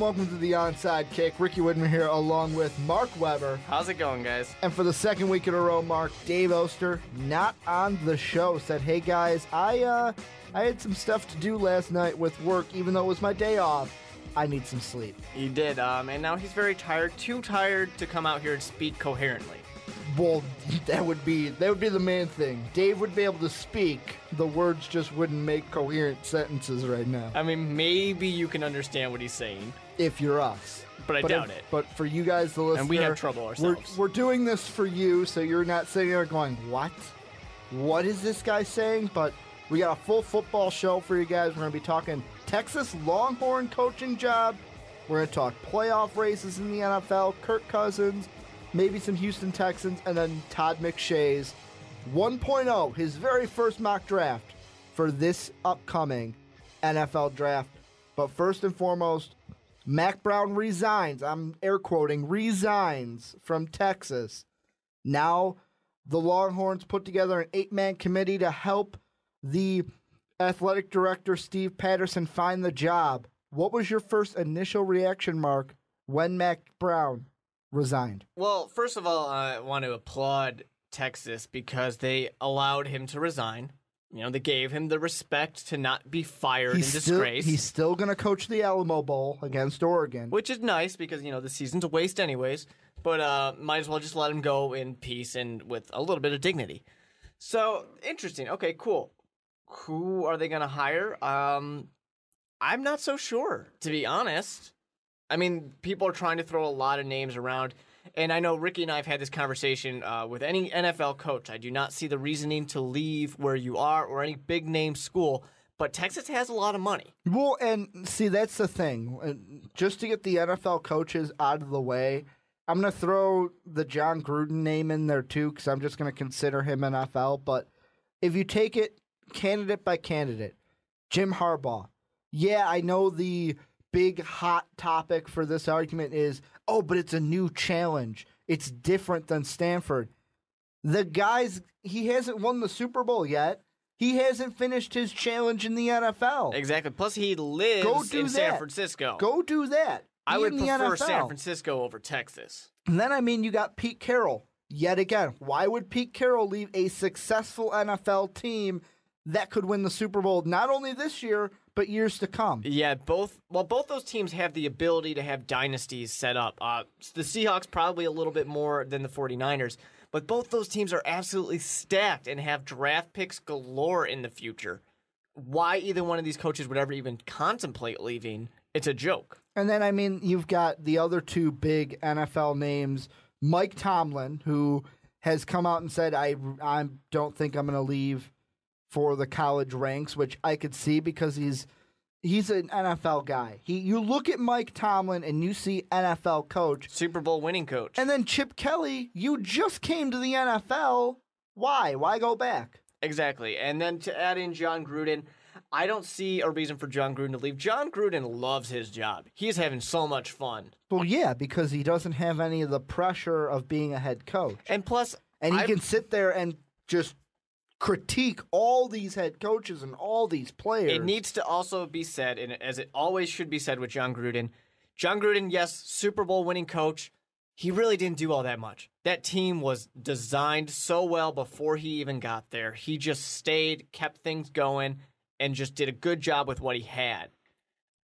welcome to the Onside Kick. Ricky Widmer here along with Mark Weber. How's it going, guys? And for the second week in a row, Mark, Dave Oster, not on the show, said, hey guys, I had some stuff to do last night with work, even though it was my day off. I need some sleep. He did, and now he's very tired, too tired to come out here and speak coherently. Well, that would be the main thing. Dave would be able to speak. The words just wouldn't make coherent sentences right now. I mean, maybe you can understand what he's saying. If you're us. But I doubt it. But for you guys, the listener, and we have trouble ourselves. We're doing this for you, so you're not sitting there going, what? What is this guy saying? But we got a full football show for you guys. We're going to be talking Texas Longhorn coaching job. We're going to talk playoff races in the NFL, Kirk Cousins, maybe some Houston Texans, and then Todd McShay's 1.0, his very first mock draft for this upcoming NFL draft. But first and foremost, Mack Brown resigns. I'm air quoting, resigns from Texas. Now the Longhorns put together an 8-man committee to help the athletic director, Steve Patterson, find the job. What was your first initial reaction, Mark, when Mack Brown resigned? Well, first of all, I want to applaud Texas because they allowed him to resign. You know, they gave him the respect to not be fired in disgrace. He's still going to coach the Alamo Bowl against Oregon. Which is nice because, the season's a waste anyways. But might as well just let him go in peace and with a little bit of dignity. So, interesting. Okay, cool. Who are they going to hire? I'm not so sure, to be honest. I mean, people are trying to throw a lot of names around, and I know Ricky and I have had this conversation with any NFL coach. I do not see the reasoning to leave where you are or any big-name school, but Texas has a lot of money. Well, and see, that's the thing. Just to get the NFL coaches out of the way, I'm going to throw the John Gruden name in there too because I'm just going to consider him NFL, but if you take it candidate by candidate, Jim Harbaugh. Yeah, I know the big hot topic for this argument is, but it's a new challenge. It's different than Stanford. The guys, he hasn't won the Super Bowl yet. He hasn't finished his challenge in the NFL. Exactly. Plus, he lives in San Francisco. Go do that. I would prefer San Francisco over Texas. And then, you got Pete Carroll. Yet again, why would Pete Carroll leave a successful NFL team that could win the Super Bowl not only this year, but years to come? Yeah, both those teams have the ability to have dynasties set up. The Seahawks probably a little bit more than the 49ers, but both those teams are absolutely stacked and have draft picks galore in the future. Why either one of these coaches would ever even contemplate leaving, it's a joke. And then, you've got the other two big NFL names, Mike Tomlin, who has come out and said, I don't think I'm going to leave for the college ranks, which I could see because he's an NFL guy. You look at Mike Tomlin and you see NFL coach. Super Bowl winning coach. And then Chip Kelly, you just came to the NFL. Why? Why go back? Exactly. And then to add in John Gruden, I don't see a reason for John Gruden to leave. John Gruden loves his job. He's having so much fun. Well, yeah, because he doesn't have any of the pressure of being a head coach. And plus... And he can sit there and just critique all these head coaches and all these players. It needs to also be said, and as it always should be said with John Gruden, yes, Super Bowl winning coach, he really didn't do all that much. That team was designed so well before he even got there. He just stayed, kept things going, and just did a good job with what he had.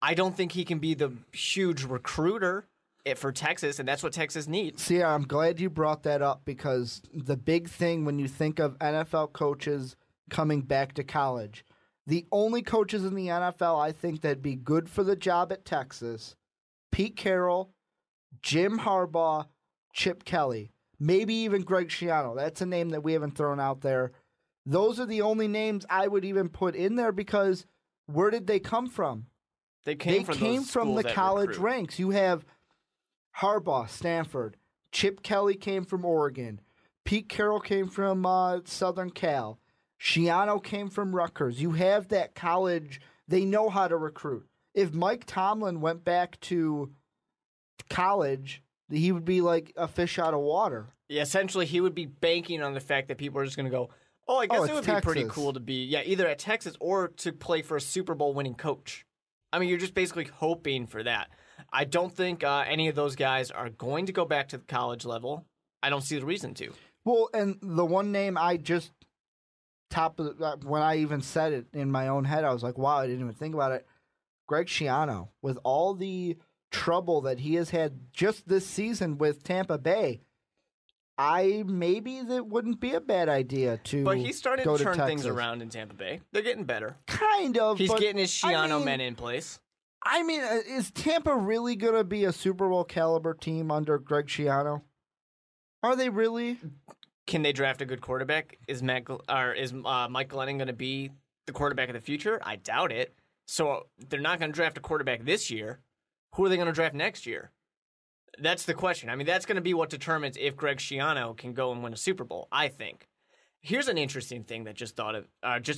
I don't think he can be the huge recruiter for Texas, and that's what Texas needs. See, I'm glad you brought that up because the big thing when you think of NFL coaches coming back to college, the only coaches in the NFL I think that'd be good for the job at Texas, Pete Carroll, Jim Harbaugh, Chip Kelly, maybe even Greg Schiano. That's a name that we haven't thrown out there. Those are the only names I would even put in there because where did they come from? They came from the college ranks. You have Harbaugh, Stanford. Chip Kelly came from Oregon. Pete Carroll came from Southern Cal. Schiano came from Rutgers. You have that college. They know how to recruit. If Mike Tomlin went back to college, he would be like a fish out of water. Yeah, essentially, he would be banking on the fact that people are just going to go, I guess it would be pretty cool to be, either at Texas or to play for a Super Bowl winning coach. I mean, you're just basically hoping for that. I don't think any of those guys are going to go back to the college level. I don't see the reason to. Well, and the one name I just when I even said it in my own head, I was like, wow, I didn't even think about it. Greg Schiano, with all the trouble that he has had just this season with Tampa Bay, maybe that wouldn't be a bad idea to. But he's starting to turn Texas. Things around in Tampa Bay. They're getting better. Kind of. He's getting his Schiano men in place. I mean, is Tampa really going to be a Super Bowl caliber team under Greg Schiano? Are they really? Can they draft a good quarterback? Is Mike Glennon going to be the quarterback of the future? I doubt it. So they're not going to draft a quarterback this year. Who are they going to draft next year? That's the question. I mean, that's going to be what determines if Greg Schiano can go and win a Super Bowl, I think. Here's an interesting thing that just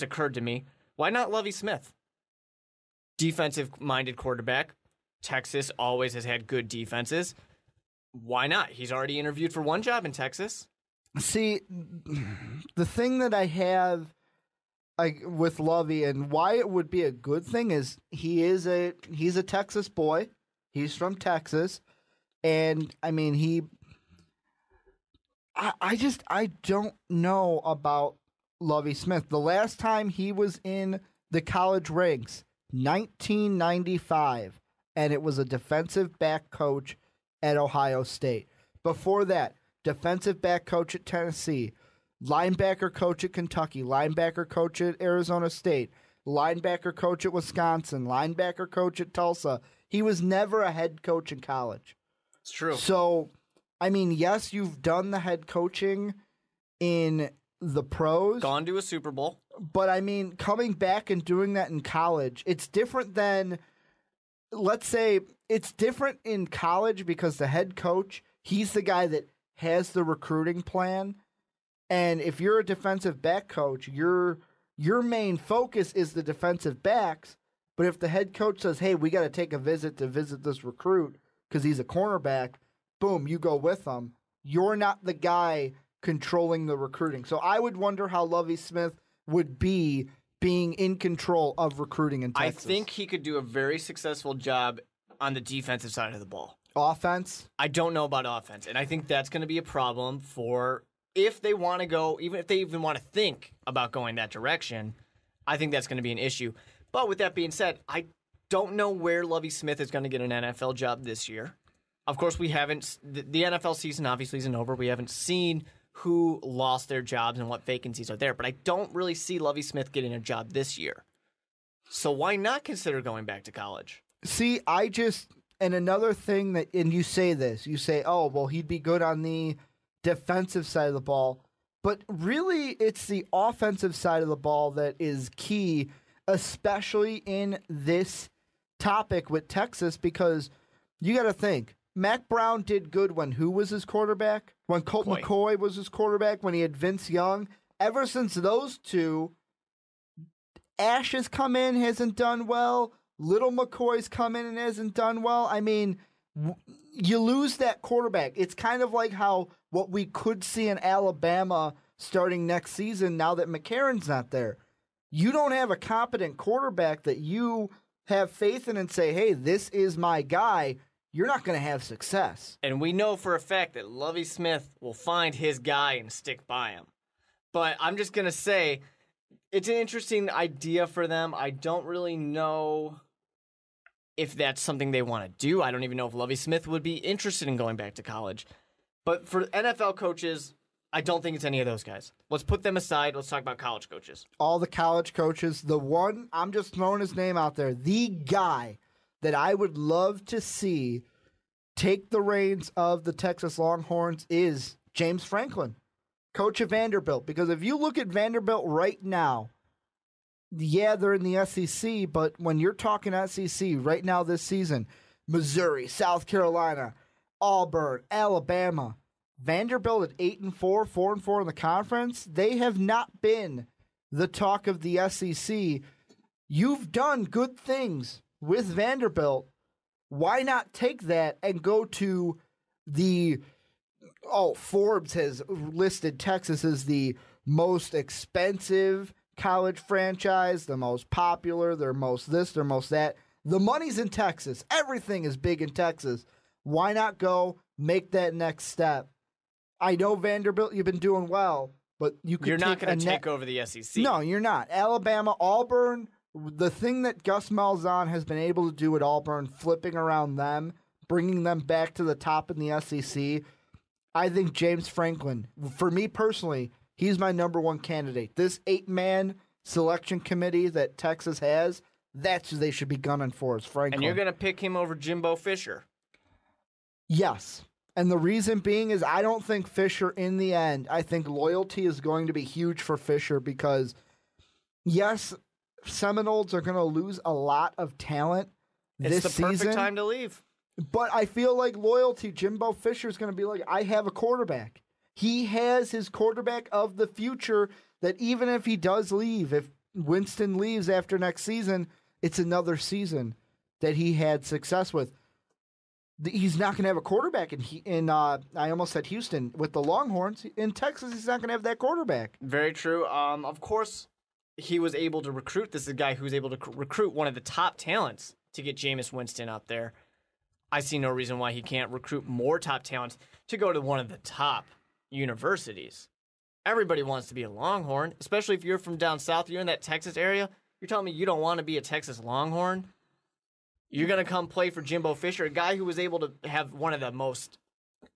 occurred to me. Why not Lovie Smith? Defensive-minded quarterback. Texas always has had good defenses. Why not? He's already interviewed for one job in Texas. See, the thing that I have with Lovie and why it would be a good thing is he's a Texas boy. He's from Texas. And, I mean, I don't know about Lovie Smith. The last time he was in the college ranks, 1995, and it was a defensive back coach at Ohio State. Before that, defensive back coach at Tennessee, linebacker coach at Kentucky, linebacker coach at Arizona State, linebacker coach at Wisconsin, linebacker coach at Tulsa. He was never a head coach in college. It's true. So, I mean, yes, you've done the head coaching in the pros. Gone to a Super Bowl. But, I mean, coming back and doing that in college, it's different than, let's say, it's different in college because the head coach, he's the guy that has the recruiting plan. And if you're a defensive back coach, your main focus is the defensive backs. But if the head coach says, hey, we got to take a visit to visit this recruit because he's a cornerback, boom, you go with him. You're not the guy controlling the recruiting. So I would wonder how Lovie Smith would be being in control of recruiting in Texas. I think he could do a very successful job on the defensive side of the ball. Offense? I don't know about offense, and I think that's going to be a problem for if they want to go, even if they even want to think about going that direction, I think that's going to be an issue. But with that being said, I don't know where Lovie Smith is going to get an NFL job this year. Of course, we haven't. The NFL season obviously isn't over. We haven't seen who lost their jobs and what vacancies are there. But I don't really see Lovie Smith getting a job this year. So why not consider going back to college? See, and another thing that, and you say this, you say, oh, well, he'd be good on the defensive side of the ball. But really, it's the offensive side of the ball that is key, especially in this topic with Texas, because you got to think, Mac Brown did good when who was his quarterback? When Colt McCoy was his quarterback, when he had Vince Young. Ever since those two, Ash has come in, hasn't done well. Little McCoy's come in and hasn't done well. I mean, you lose that quarterback. It's kind of like what we could see in Alabama starting next season now that McCarron's not there. You don't have a competent quarterback that you have faith in and say, hey, this is my guy. You're not going to have success. And we know for a fact that Lovie Smith will find his guy and stick by him. But I'm just going to say, it's an interesting idea for them. I don't really know if that's something they want to do. I don't even know if Lovie Smith would be interested in going back to college. But for NFL coaches, I don't think it's any of those guys. Let's put them aside. Let's talk about college coaches. All the college coaches. The one, I'm just throwing his name out there, the guy that I would love to see take the reins of the Texas Longhorns is James Franklin, coach of Vanderbilt. Because if you look at Vanderbilt right now, yeah, they're in the SEC, but when you're talking SEC right now this season, Missouri, South Carolina, Auburn, Alabama, Vanderbilt at 8-4, 4-4 in the conference, they have not been the talk of the SEC. You've done good things with Vanderbilt. Why not take that and go to Forbes has listed Texas as the most expensive college franchise, the most popular, their most this, their most that. The money's in Texas. Everything is big in Texas. Why not go make that next step? I know Vanderbilt, you've been doing well, but you're not going to take over the SEC. No, you're not. Alabama, Auburn, the thing that Gus Malzahn has been able to do at Auburn, flipping around them, bringing them back to the top in the SEC, I think James Franklin, for me personally, he's my number one candidate. This 8-man selection committee that Texas has, that's who they should be gunning for, is Franklin. And you're going to pick him over Jimbo Fisher? Yes. And the reason being is I don't think Fisher, in the end, I think loyalty is going to be huge for Fisher because, yes, Seminoles are going to lose a lot of talent this season. It's the perfect time to leave. But I feel like loyalty, Jimbo Fisher is going to be like, I have a quarterback. He has his quarterback of the future that even if he does leave, if Winston leaves after next season, it's another season that he had success with. He's not going to have a quarterback in I almost said Houston, with the Longhorns. In Texas, he's not going to have that quarterback. Very true. Of course, he was able to recruit. This is a guy who was able to recruit one of the top talents to get Jameis Winston up there. I see no reason why he can't recruit more top talents to go to one of the top universities. Everybody wants to be a Longhorn, especially if you're from down south, you're in that Texas area. You're telling me you don't want to be a Texas Longhorn? You're going to come play for Jimbo Fisher, a guy who was able to have one of the most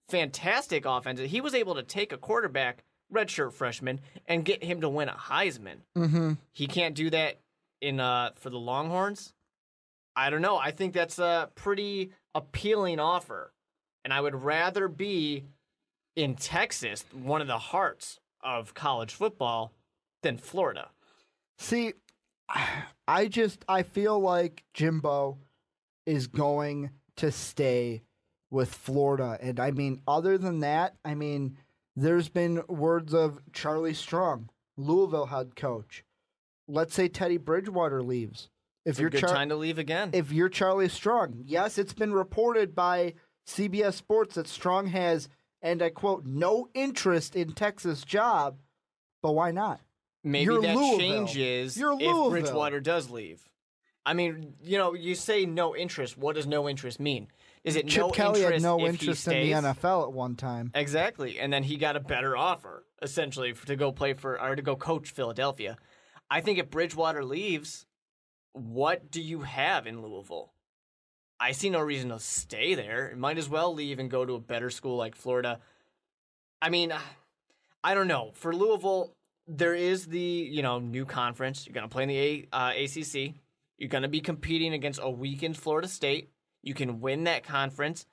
fantastic offenses. He was able to take a quarterback, redshirt freshman, and get him to win a Heisman. Mm-hmm. He can't do that for the Longhorns. I don't know. I think that's a pretty appealing offer. And I would rather be in Texas, one of the hearts of college football, than Florida. See, I feel like Jimbo is going to stay with Florida. And I mean, other than that, I mean, there's been words of Charlie Strong, Louisville head coach. Let's say Teddy Bridgewater leaves. It's a good time to leave again. If you're Charlie Strong, yes, it's been reported by CBS Sports that Strong has, and I quote, no interest in Texas' job, but why not? Maybe you're that Louisville. Changes if Bridgewater does leave. I mean, you say no interest. What does no interest mean? Is it Chip no Kelly interest had no if interest he stays? in the NFL at one time. Exactly, and then he got a better offer, essentially, to go to go coach Philadelphia. I think if Bridgewater leaves, what do you have in Louisville? I see no reason to stay there. Might as well leave and go to a better school like Florida. I mean, I don't know. For Louisville, there is the new conference. You're going to play in the ACC. You're going to be competing against a weakened Florida State. You can win that conference,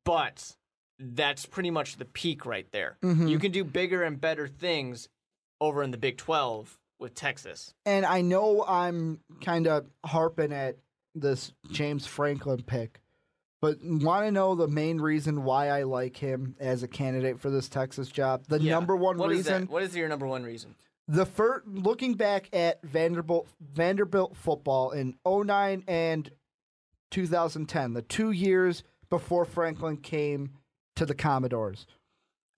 but that's pretty much the peak right there. Mm-hmm. You can do bigger and better things over in the Big 12 with Texas. And I know I'm kind of harping at this James Franklin pick, but want to know the main reason why I like him as a candidate for this Texas job? Number one reason. What is your number one reason? Looking back at Vanderbilt football in 2009 and 2010, the 2 years before Franklin came to the Commodores.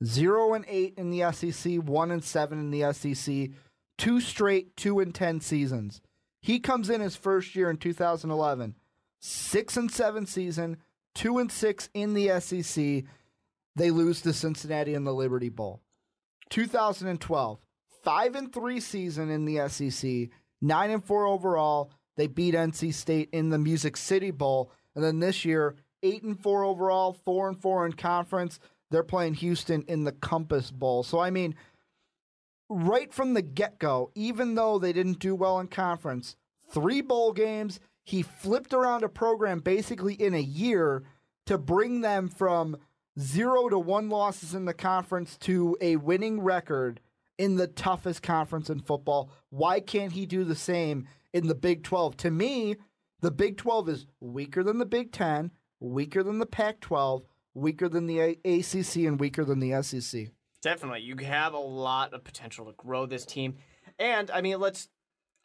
0-8 in the SEC, 1-7 in the SEC, 2 straight 2-10 seasons. He comes in his first year in 2011, 6-7 season, 2-6 in the SEC. They lose to Cincinnati in the Liberty Bowl. 2012, 5-3 season in the SEC, 9-4 overall. They beat NC State in the Music City Bowl, and then this year, 8-4 overall, 4-4 in conference. They're playing Houston in the Compass Bowl. So I mean, right from the get-go, even though they didn't do well in conference, 3 bowl games, he flipped around a program basically in a year to bring them from 0-1 losses in the conference to a winning record in the toughest conference in football. Why can't he do the same in the Big 12? To me, the Big 12 is weaker than the Big 10, weaker than the Pac-12, weaker than the ACC, and weaker than the SEC. Definitely. You have a lot of potential to grow this team. And, I mean,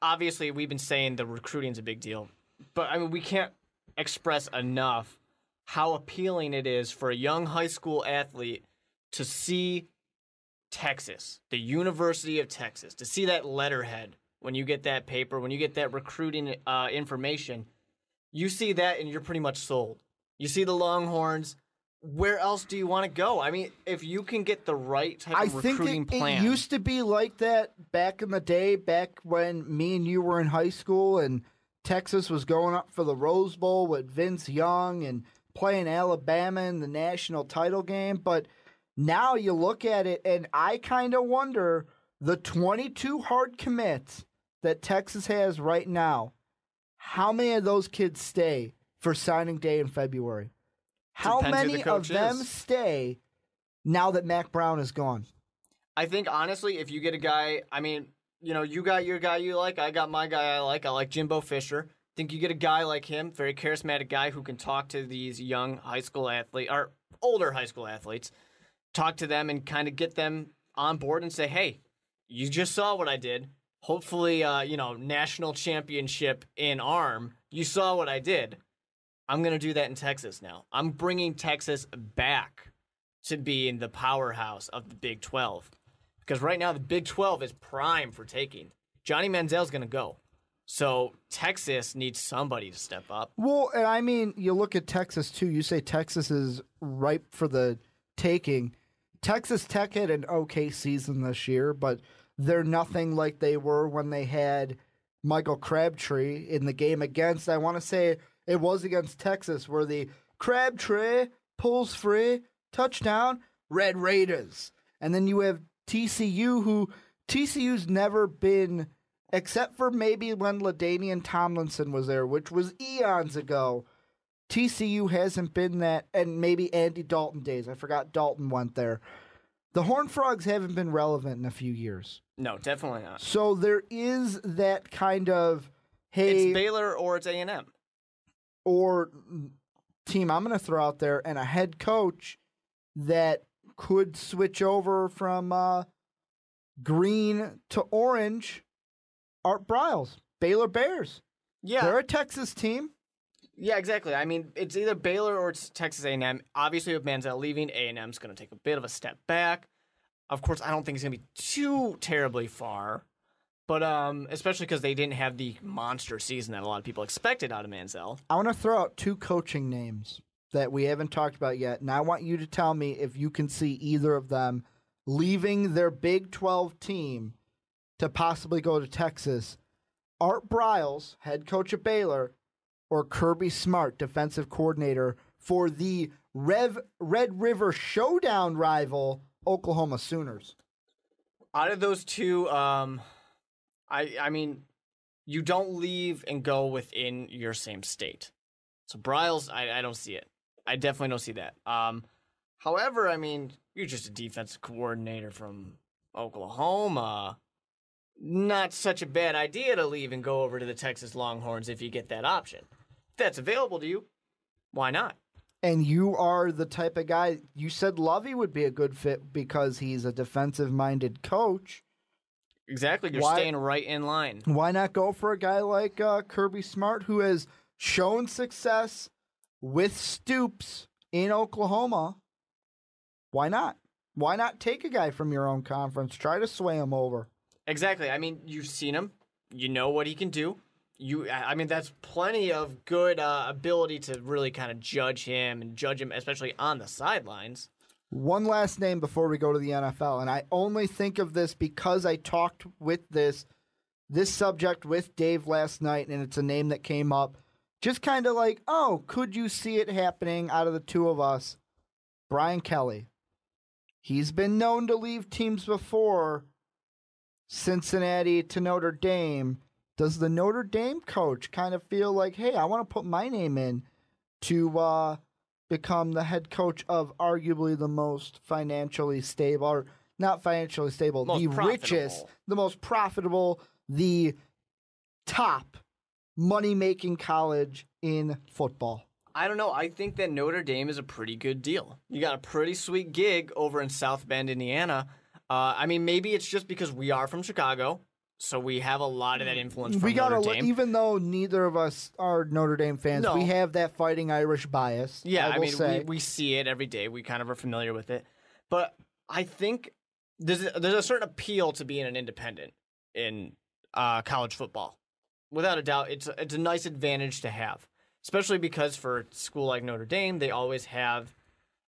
obviously, we've been saying the recruiting's a big deal. But, I mean, we can't express enough how appealing it is for a young high school athlete to see Texas, the University of Texas, to see that letterhead when you get that paper, when you get that recruiting information. You see that, and you're pretty much sold. You see the Longhorns. Where else do you want to go? I mean, if you can get the right type of recruiting plan. It used to be like that back in the day, back when me and you were in high school and Texas was going up for the Rose Bowl with Vince Young and playing Alabama in the national title game. But now you look at it, and I kind of wonder, the 22 hard commits that Texas has right now, how many of those kids stay for signing day in February? How many of them stay now that Mac Brown is gone? I think, honestly, if you get a guy, I mean, you got your guy you like, I got my guy I like. I like Jimbo Fisher. I think you get a guy like him, very charismatic guy who can talk to these young high school athletes, or older high school athletes, talk to them and kind of get them on board and say, hey, you just saw what I did. Hopefully, national championship in arm. You saw what I did. I'm going to do that in Texas now. I'm bringing Texas back to being the powerhouse of the Big 12. Because right now, the Big 12 is prime for taking. Johnny Manziel's going to go. So Texas needs somebody to step up. Well, and I mean, you look at Texas, too. You say Texas is ripe for the taking. Texas Tech had an okay season this year, but they're nothing like they were when they had Michael Crabtree in the game against, I want to say, it was against Texas, where the Crabtree pulls free, touchdown, Red Raiders. And then you have TCU, who TCU's never been, except for maybe when LaDainian Tomlinson was there, which was eons ago. TCU hasn't been that, and maybe Andy Dalton days. I forgot Dalton went there. The Horned Frogs haven't been relevant in a few years. No, definitely not. So there is that kind of, hey... It's Baylor or it's A&M. Or team I'm going to throw out there, and a head coach that could switch over from green to orange, Art Briles, Baylor Bears. Yeah. They're a Texas team. Yeah, exactly. I mean, it's either Baylor or it's Texas A&M. Obviously, with Manziel leaving, A&M's going to take a bit of a step back. Of course, I don't think it's going to be too terribly far, but especially because they didn't have the monster season that a lot of people expected out of Manziel. I want to throw out two coaching names that we haven't talked about yet, and I want you to tell me if you can see either of them leaving their Big 12 team to possibly go to Texas. Art Briles, head coach of Baylor, or Kirby Smart, defensive coordinator for the Red River Showdown rival, Oklahoma Sooners. Out of those two, I mean, you don't leave and go within your same state. So Briles, I don't see it. I definitely don't see that. However, I mean, you're just a defensive coordinator from Oklahoma. Not such a bad idea to leave and go over to the Texas Longhorns if you get that option. If that's available to you, why not? And you are the type of guy, you said Lovey would be a good fit because he's a defensive-minded coach. Exactly, you're staying right in line. Why not go for a guy like Kirby Smart, who has shown success with Stoops in Oklahoma? Why not? Why not take a guy from your own conference? Try to sway him over. Exactly. I mean, you've seen him. You know what he can do. I mean, that's plenty of good ability to really kind of judge him, especially on the sidelines. One last name before we go to the NFL, and I only think of this because I talked with this subject with Dave last night, and it's a name that came up. Just kind of like, oh, could you see it happening out of the two of us? Brian Kelly. He's been known to leave teams before, Cincinnati to Notre Dame. Does the Notre Dame coach kind of feel like, hey, I want to put my name in to become the head coach of arguably the most financially stable, or not financially stable, the richest, the most profitable, the top money-making college in football? I don't know. I think that Notre Dame is a pretty good deal. You got a pretty sweet gig over in South Bend, Indiana. I mean, maybe it's just because we are from Chicago, so we have a lot of that influence from Notre Dame. Even though neither of us are Notre Dame fans, we have that Fighting Irish bias. Yeah, I mean, we see it every day. We kind of are familiar with it. But I think there's a certain appeal to being an independent in college football. Without a doubt, it's a nice advantage to have. especially because for a school like Notre Dame, they always have,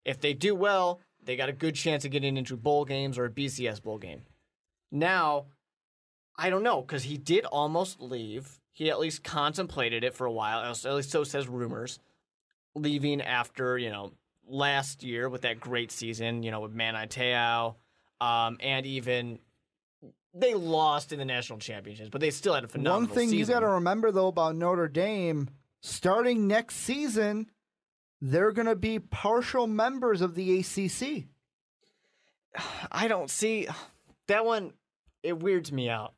if they do well, they got a good chance of getting into bowl games or a BCS bowl game. Now, I don't know, because he did almost leave. He at least contemplated it for a while, at least so says rumors, leaving after, last year with that great season, with Manti Te'o, and even they lost in the national championships, but they still had a phenomenal season. One thing you got to remember, though, about Notre Dame, starting next season, they're going to be partial members of the ACC. I don't see that one. It weirds me out.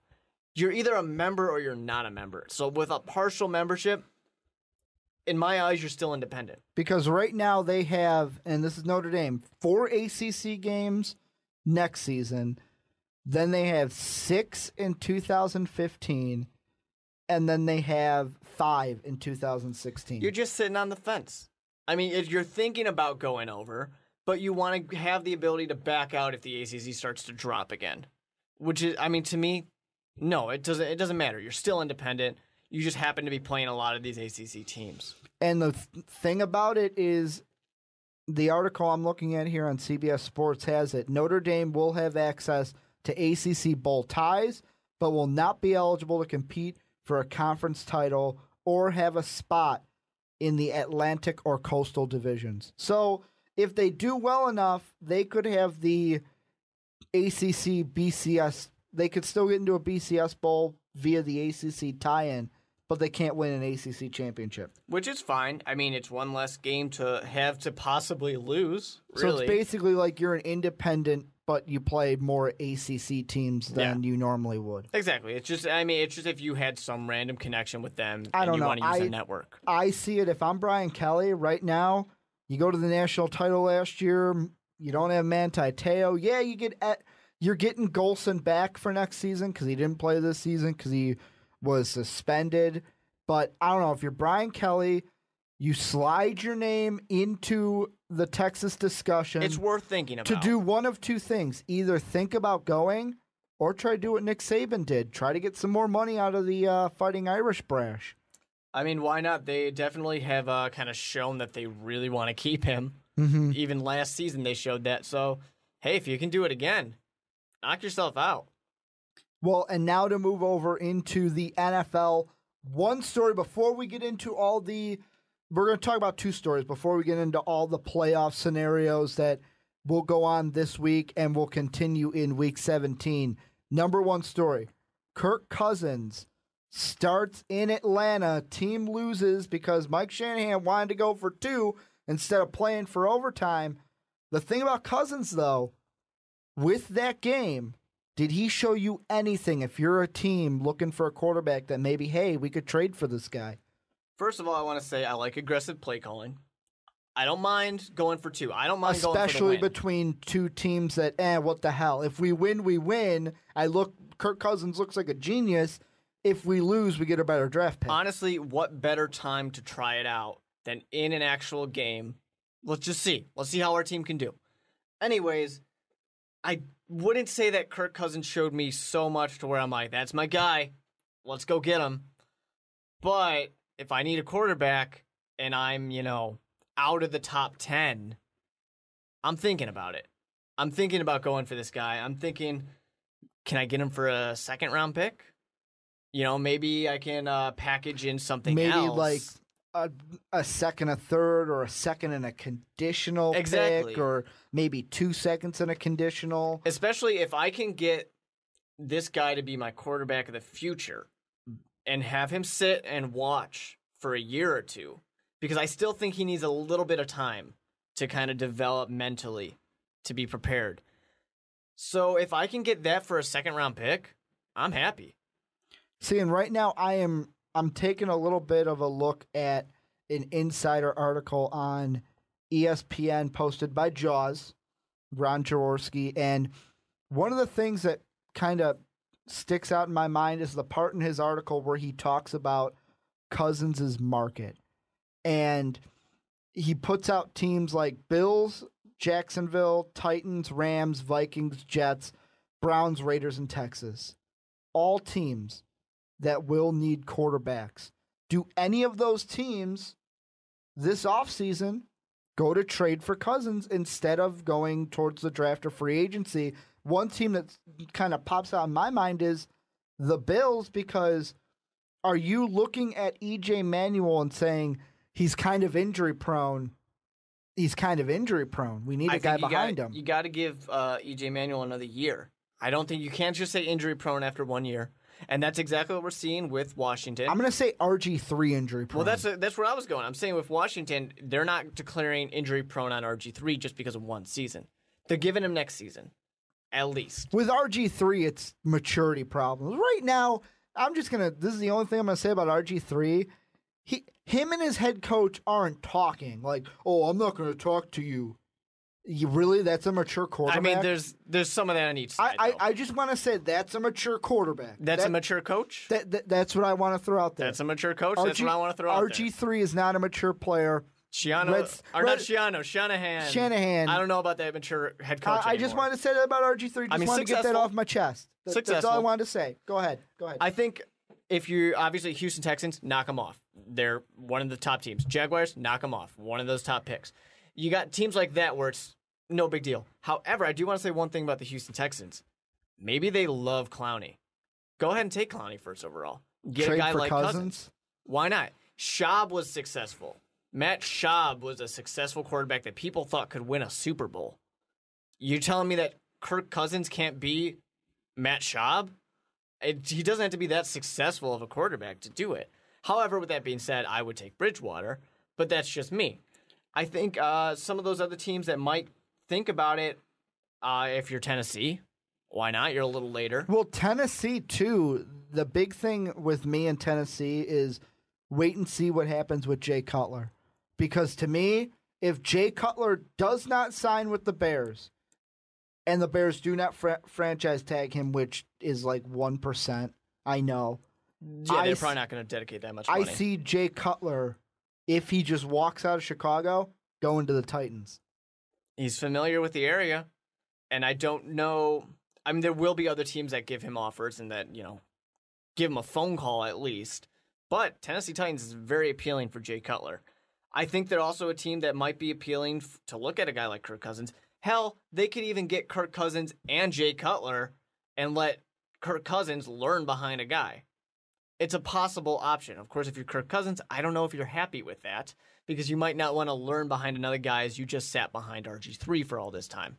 You're either a member or you're not a member. So with a partial membership, in my eyes, you're still independent. Because right now they have, and this is Notre Dame, 4 ACC games next season. Then they have 6 in 2015. And then they have 5 in 2016. You're just sitting on the fence. I mean, you're thinking about going over, but you want to have the ability to back out if the ACC starts to drop again. Which is, I mean, to me, no, it doesn't matter. You're still independent. You just happen to be playing a lot of these ACC teams. And the thing about it is, the article I'm looking at here on CBS Sports has it, Notre Dame will have access to ACC bowl ties, but will not be eligible to compete for a conference title or have a spot in the Atlantic or Coastal divisions. So if they do well enough, they could have the ACC BCS. They could still get into a BCS bowl via the ACC tie-in, but they can't win an ACC championship. Which is fine. I mean, it's one less game to have to possibly lose, really. So it's basically like you're an independent, but you play more ACC teams than you normally would. Exactly. It's just if you had some random connection with them and you want to use the network. I see it. If I'm Brian Kelly right now, you go to the national title last year, you don't have Manti Te'o. Yeah, you're getting Golson back for next season because he didn't play this season because he was suspended. But I don't know, if you're Brian Kelly, you slide your name into the Texas discussion. It's worth thinking about. To do one of two things. Either think about going or try to do what Nick Saban did. Try to get some more money out of the Fighting Irish brash. I mean, why not? They definitely have kind of shown that they really want to keep him. Mm-hmm. Even last season they showed that. So, hey, if you can do it again, knock yourself out. Well, and now to move over into the NFL. One story before we get into all the... We're going to talk about 2 stories before we get into all the playoff scenarios that will go on this week and will continue in Week 17. Number 1 story, Kirk Cousins starts in Atlanta. Team loses because Mike Shanahan wanted to go for 2 instead of playing for overtime. The thing about Cousins, though, with that game, did he show you anything if you're a team looking for a quarterback that maybe, hey, we could trade for this guy? First of all, I want to say I like aggressive play calling. I don't mind going for 2. I don't mind going for the win. Especially between 2 teams that, what the hell? If we win, we win. Kirk Cousins looks like a genius. If we lose, we get a better draft pick. Honestly, what better time to try it out than in an actual game? Let's just see. Let's see how our team can do. Anyways, I wouldn't say that Kirk Cousins showed me so much to where I'm like, that's my guy. Let's go get him. But if I need a quarterback and I'm, out of the top 10, I'm thinking about it. I'm thinking about going for this guy. I'm thinking, can I get him for a 2nd-round pick? Maybe I can package in something else. Maybe like a second, a third, or a second and a conditional pick, or maybe 2 seconds and a conditional. Especially if I can get this guy to be my quarterback of the future and have him sit and watch for a year or 2, because I still think he needs a little bit of time to kind of develop mentally to be prepared. So if I can get that for a 2nd-round pick, I'm happy. See, and right now I'm taking a little bit of a look at an insider article on ESPN posted by Jaws, Ron Jaworski, and one of the things that kind of sticks out in my mind is the part in his article where he talks about Cousins' market. And he puts out teams like Bills, Jacksonville, Titans, Rams, Vikings, Jets, Browns, Raiders, and Texas. All teams that will need quarterbacks. Do any of those teams this offseason go to trade for Cousins instead of going towards the draft or free agency. One team that kind of pops out in my mind is the Bills, because are you looking at E.J. Manuel and saying he's kind of injury prone? He's kind of injury prone. We need a guy behind him. You got to give E.J. Manuel another year. I don't think you can't just say injury prone after 1 year. And that's exactly what we're seeing with Washington. I'm going to say RG3 injury prone. Well, that's where I was going. I'm saying with Washington, they're not declaring injury prone on RG3 just because of one season. They're giving him next season, at least. With RG3, it's maturity problems. Right now, this is the only thing I'm going to say about RG3. Him and his head coach aren't talking. Like, oh, I'm not going to talk to you. Really? That's a mature quarterback? I mean, there's some of that on each side. I just want to say that's a mature quarterback. That's a mature coach? That's what I want to throw out there. That's a mature coach? That's what I want to throw out there. RG3 is not a mature player. Shanahan. I don't know about that mature head coach I just wanted to say that about RG3. Just wanted to get that off my chest. That's all I wanted to say. Go ahead. I think if you're obviously Houston Texans, knock them off. They're one of the top teams. Jaguars, knock them off. One of those top picks. You got teams like that where it's no big deal. However, I do want to say one thing about the Houston Texans. Maybe they love Clowney. Go ahead and take Clowney first overall. Get a guy like Cousins. Why not? Schaub was successful. Matt Schaub was a successful quarterback that people thought could win a Super Bowl. You're telling me that Kirk Cousins can't be Matt Schaub? He doesn't have to be that successful of a quarterback to do it. However, with that being said, I would take Bridgewater, but that's just me. I think some of those other teams that might think about it, if you're Tennessee, why not? You're a little later. Well, Tennessee, too, the big thing with me in Tennessee is wait and see what happens with Jay Cutler. Because to me, if Jay Cutler does not sign with the Bears, and the Bears do not franchise tag him, which is like 1%, I know. Yeah, they're probably not going to dedicate that much money. I see Jay Cutler, if he just walks out of Chicago, going to the Titans. He's familiar with the area, and I don't know. I mean, there will be other teams that give him offers and that, give him a phone call at least. But Tennessee Titans is very appealing for Jay Cutler. I think they're also a team that might be appealing to look at a guy like Kirk Cousins. Hell, they could even get Kirk Cousins and Jay Cutler and let Kirk Cousins learn behind a guy. It's a possible option. Of course, if you're Kirk Cousins, I don't know if you're happy with that because you might not want to learn behind another guy as you just sat behind RG3 for all this time.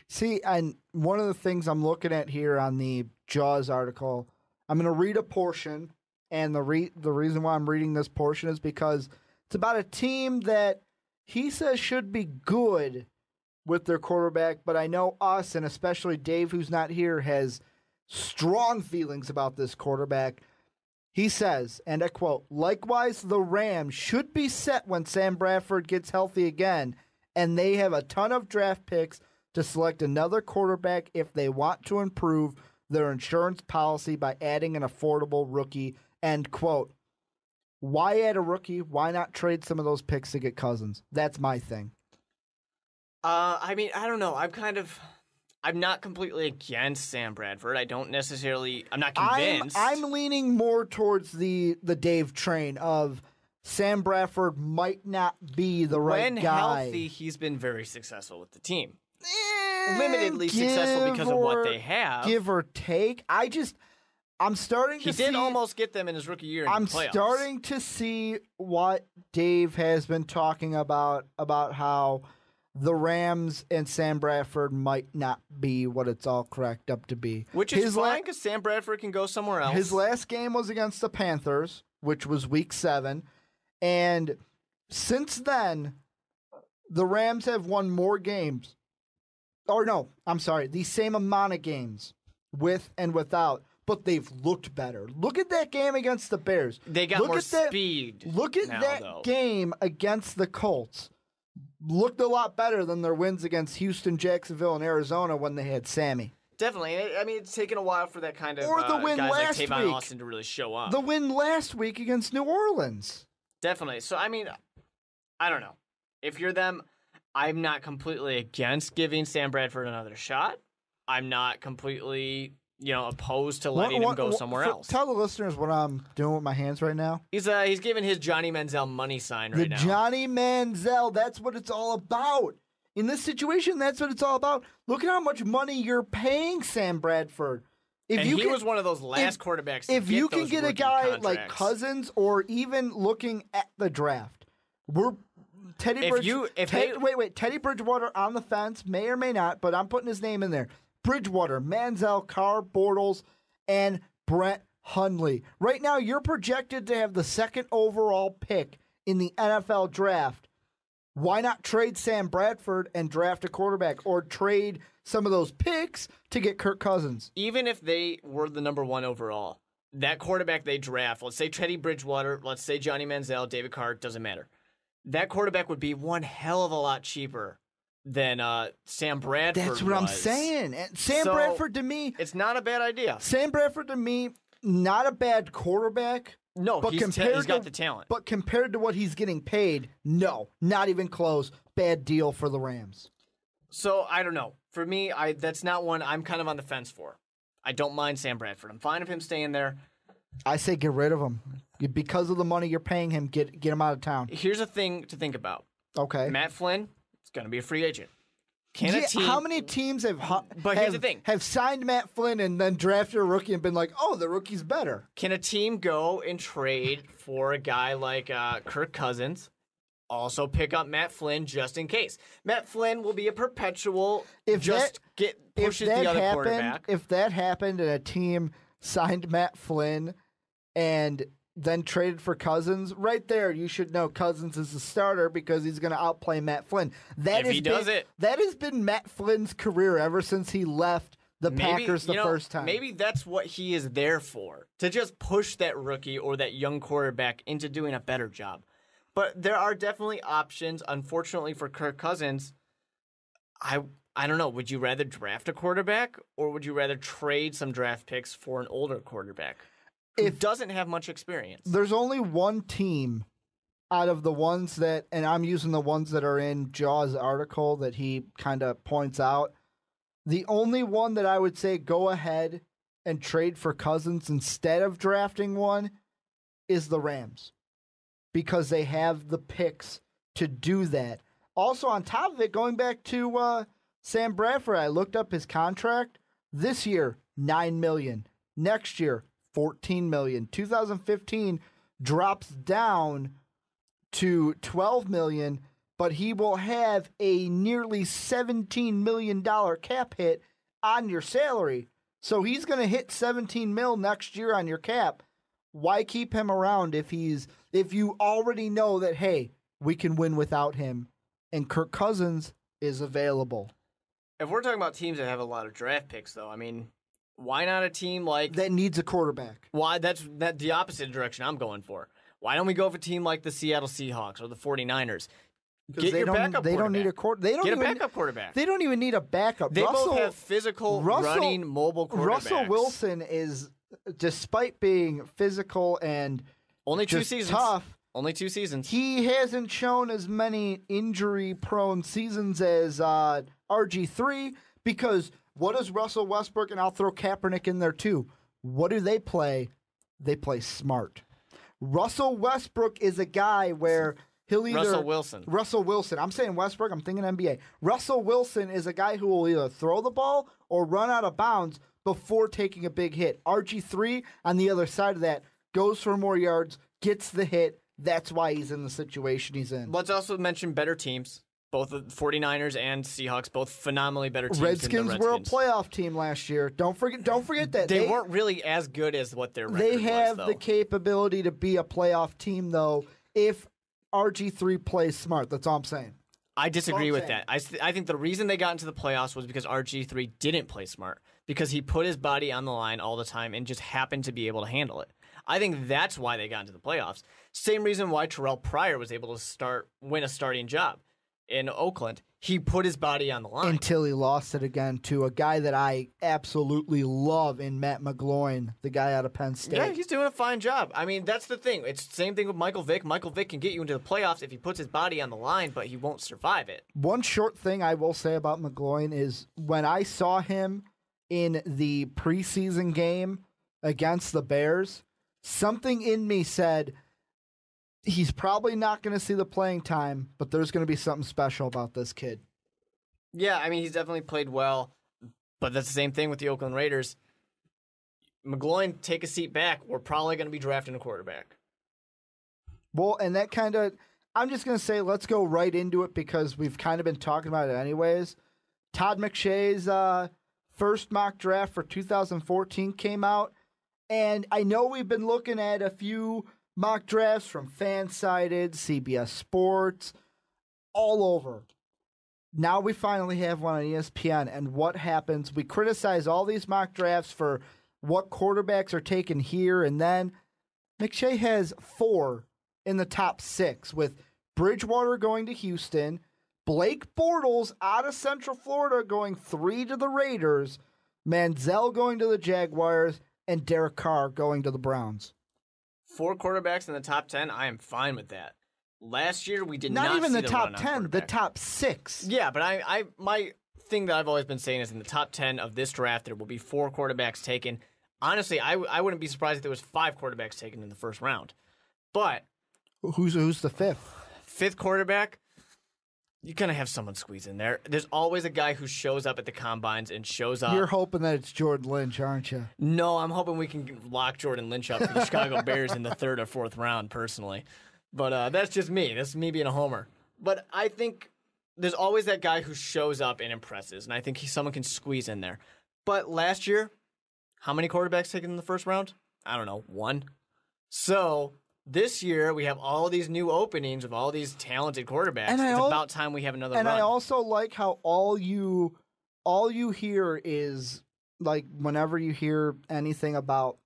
See, and one of the things I'm looking at here on the Jaws article, I'm going to read a portion, and the reason why I'm reading this portion is because it's about a team that he says should be good with their quarterback, but I know us, and especially Dave, who's not here, has strong feelings about this quarterback. He says, and I quote, likewise, the Rams should be set when Sam Bradford gets healthy again, and they have a ton of draft picks to select another quarterback if they want to improve their insurance policy by adding an affordable rookie, end quote. Why add a rookie? Why not trade some of those picks to get Cousins? That's my thing. I mean, I don't know. I'm not completely against Sam Bradford. I'm not convinced. I'm leaning more towards the Dave train of Sam Bradford might not be the right guy. When healthy, he's been very successful with the team. Limitedly successful because of what they have. Give or take. I'm starting to see... He did almost get them in his rookie year in the playoffs. I'm starting to see what Dave has been talking about how the Rams and Sam Bradford might not be what it's all cracked up to be. Which is fine because Sam Bradford can go somewhere else. His last game was against the Panthers, which was week 7. And since then, the Rams have won more games. Or no, I'm sorry, the same amount of games with and without. But they've looked better. Look at that game against the Bears. They got more speed. Look at that game against the Colts. Looked a lot better than their wins against Houston, Jacksonville, and Arizona when they had Sammy. Definitely. I mean, it's taken a while for that kind of or the win guys last like Tavon week. Austin to really show up. The win last week against New Orleans. Definitely. So, I mean, I don't know. If you're them, I'm not completely against giving Sam Bradford another shot. I'm not completely opposed to letting him go somewhere else. Tell the listeners what I'm doing with my hands right now. He's giving his Johnny Manziel money sign right now. The Johnny Manziel, that's what it's all about. In this situation, that's what it's all about. Look at how much money you're paying Sam Bradford. He was one of those last quarterbacks. If you can get a guy contracts. like Cousins, or even looking at the draft, Teddy Bridgewater on the fence, may or may not, but I'm putting his name in there. Bridgewater, Manziel, Carr, Bortles, and Brett Hundley. Right now, you're projected to have the second overall pick in the NFL draft. Why not trade Sam Bradford and draft a quarterback, or trade some of those picks to get Kirk Cousins? Even if they were the number one overall, that quarterback they draft, let's say Teddy Bridgewater, let's say Johnny Manziel, David Carr, doesn't matter. That quarterback would be one hell of a lot cheaper than Sam Bradford. That's what I'm saying. And Sam Bradford, to me, it's not a bad idea. Sam Bradford, to me, not a bad quarterback. No, he's got the talent. But compared to what he's getting paid, no, not even close. Bad deal for the Rams. So, I don't know. For me, that's not one I'm kind of on the fence for. I don't mind Sam Bradford. I'm fine with him staying there. I say get rid of him. Because of the money you're paying him, get him out of town. Here's a thing to think about. Okay. Matt Flynn is going to be a free agent. How many teams here's the thing. have signed Matt Flynn and then drafted a rookie and been like, oh, the rookie's better? Can a team go and trade for a guy like Kirk Cousins, also pick up Matt Flynn just in case? Matt Flynn will be a perpetual pushes the other quarterback. If that happened and a team signed Matt Flynn and then traded for Cousins, right there, you should know Cousins is the starter because he's going to outplay Matt Flynn. That has been Matt Flynn's career ever since he left the Packers the first time. Maybe that's what he is there for, to just push that rookie or that young quarterback into doing a better job. But there are definitely options. Unfortunately for Kirk Cousins, I don't know. Would you rather draft a quarterback, or would you rather trade some draft picks for an older quarterback who doesn't have much experience? There's only one team out of the ones that, and I'm using the ones that are in Jaw's article that he kind of points out, the only one that I would say go ahead and trade for Cousins instead of drafting one is the Rams, because they have the picks to do that. Also, on top of it, going back to Sam Bradford, I looked up his contract. This year, $9 million. Next year, $14 million. 2015 drops down to $12 million, but he will have a nearly $17 million cap hit on your salary. So he's going to hit $17 million next year on your cap. Why keep him around if you already know that, hey, we can win without him, and Kirk Cousins is available? If we're talking about teams that have a lot of draft picks, though, I mean, why not a team like that needs a quarterback? Why that's the opposite direction I'm going for. Why don't we go for a team like the Seattle Seahawks or the 49ers? Get your backup quarterback. They don't need a quarterback. Get a backup quarterback. They don't even need a backup. They both have physical, running, mobile quarterbacks. Russell Wilson is, despite being physical and only 2 seasons. Tough, only 2 seasons. He hasn't shown as many injury-prone seasons as RG3, because what does Russell Westbrook, and I'll throw Kaepernick in there too, what do they play? They play smart. Russell Westbrook is a guy where he'll either... Russell Wilson. I'm saying Westbrook, I'm thinking NBA. Russell Wilson is a guy who will either throw the ball or run out of bounds before taking a big hit. RG3, on the other side of that, goes for more yards, gets the hit. That's why he's in the situation he's in. Let's also mention better teams. Both the 49ers and Seahawks, both phenomenally better teams Redskins than the Redskins. were a playoff team last year. Don't forget that. They weren't really as good as what their record was, They have though. the capability to be a playoff team, though, if RG3 plays smart. That's all I'm saying. I disagree with that. I think the reason they got into the playoffs was because RG3 didn't play smart, because he put his body on the line all the time and just happened to be able to handle it. I think that's why they got into the playoffs. Same reason why Terrell Pryor was able to win a starting job in Oakland. He put his body on the line. Until he lost it again to a guy that I absolutely love in Matt McGloin, the guy out of Penn State. Yeah, he's doing a fine job. I mean, that's the thing. It's the same thing with Michael Vick. Michael Vick can get you into the playoffs if he puts his body on the line, but he won't survive it. One short thing I will say about McGloin is when I saw him in the preseason game against the Bears, something in me said he's probably not going to see the playing time, but there's going to be something special about this kid. Yeah, I mean, he's definitely played well, but that's the same thing with the Oakland Raiders. McGloin, take a seat back. We're probably going to be drafting a quarterback. Well, and that kind of, I'm just going to say, let's go right into it because we've kind of been talking about it anyways. Todd McShay's first mock draft for 2014 came out, and I know we've been looking at a few mock drafts from Fansided, CBS Sports, all over. Now we finally have one on ESPN, and what happens? We criticize all these mock drafts for what quarterbacks are taken here, and then McShay has 4 in the top 6, with Bridgewater going to Houston, Blake Bortles out of Central Florida going 3 to the Raiders, Manziel going to the Jaguars, and Derek Carr going to the Browns. 4 quarterbacks in the top 10, I am fine with that. Last year, we did not even see the top 10, the top 6. Yeah, but my thing that I've always been saying is in the top 10 of this draft, there will be 4 quarterbacks taken. Honestly, I wouldn't be surprised if there was 5 quarterbacks taken in the first round. But who's the 5th? 5th quarterback, you're going to have someone squeeze in there. There's always a guy who shows up at the combines and shows up. You're hoping that it's Jordan Lynch, aren't you? No, I'm hoping we can lock Jordan Lynch up for the Chicago Bears in the 3rd or 4th round, personally. But that's just me. That's me being a homer. But I think there's always that guy who shows up and impresses, and I think someone can squeeze in there. But last year, how many quarterbacks taken in the first round? I don't know, 1. So this year, we have all these new openings of all these talented quarterbacks. It's about time we have another run. And I also like how all you hear is, like, whenever you hear anything about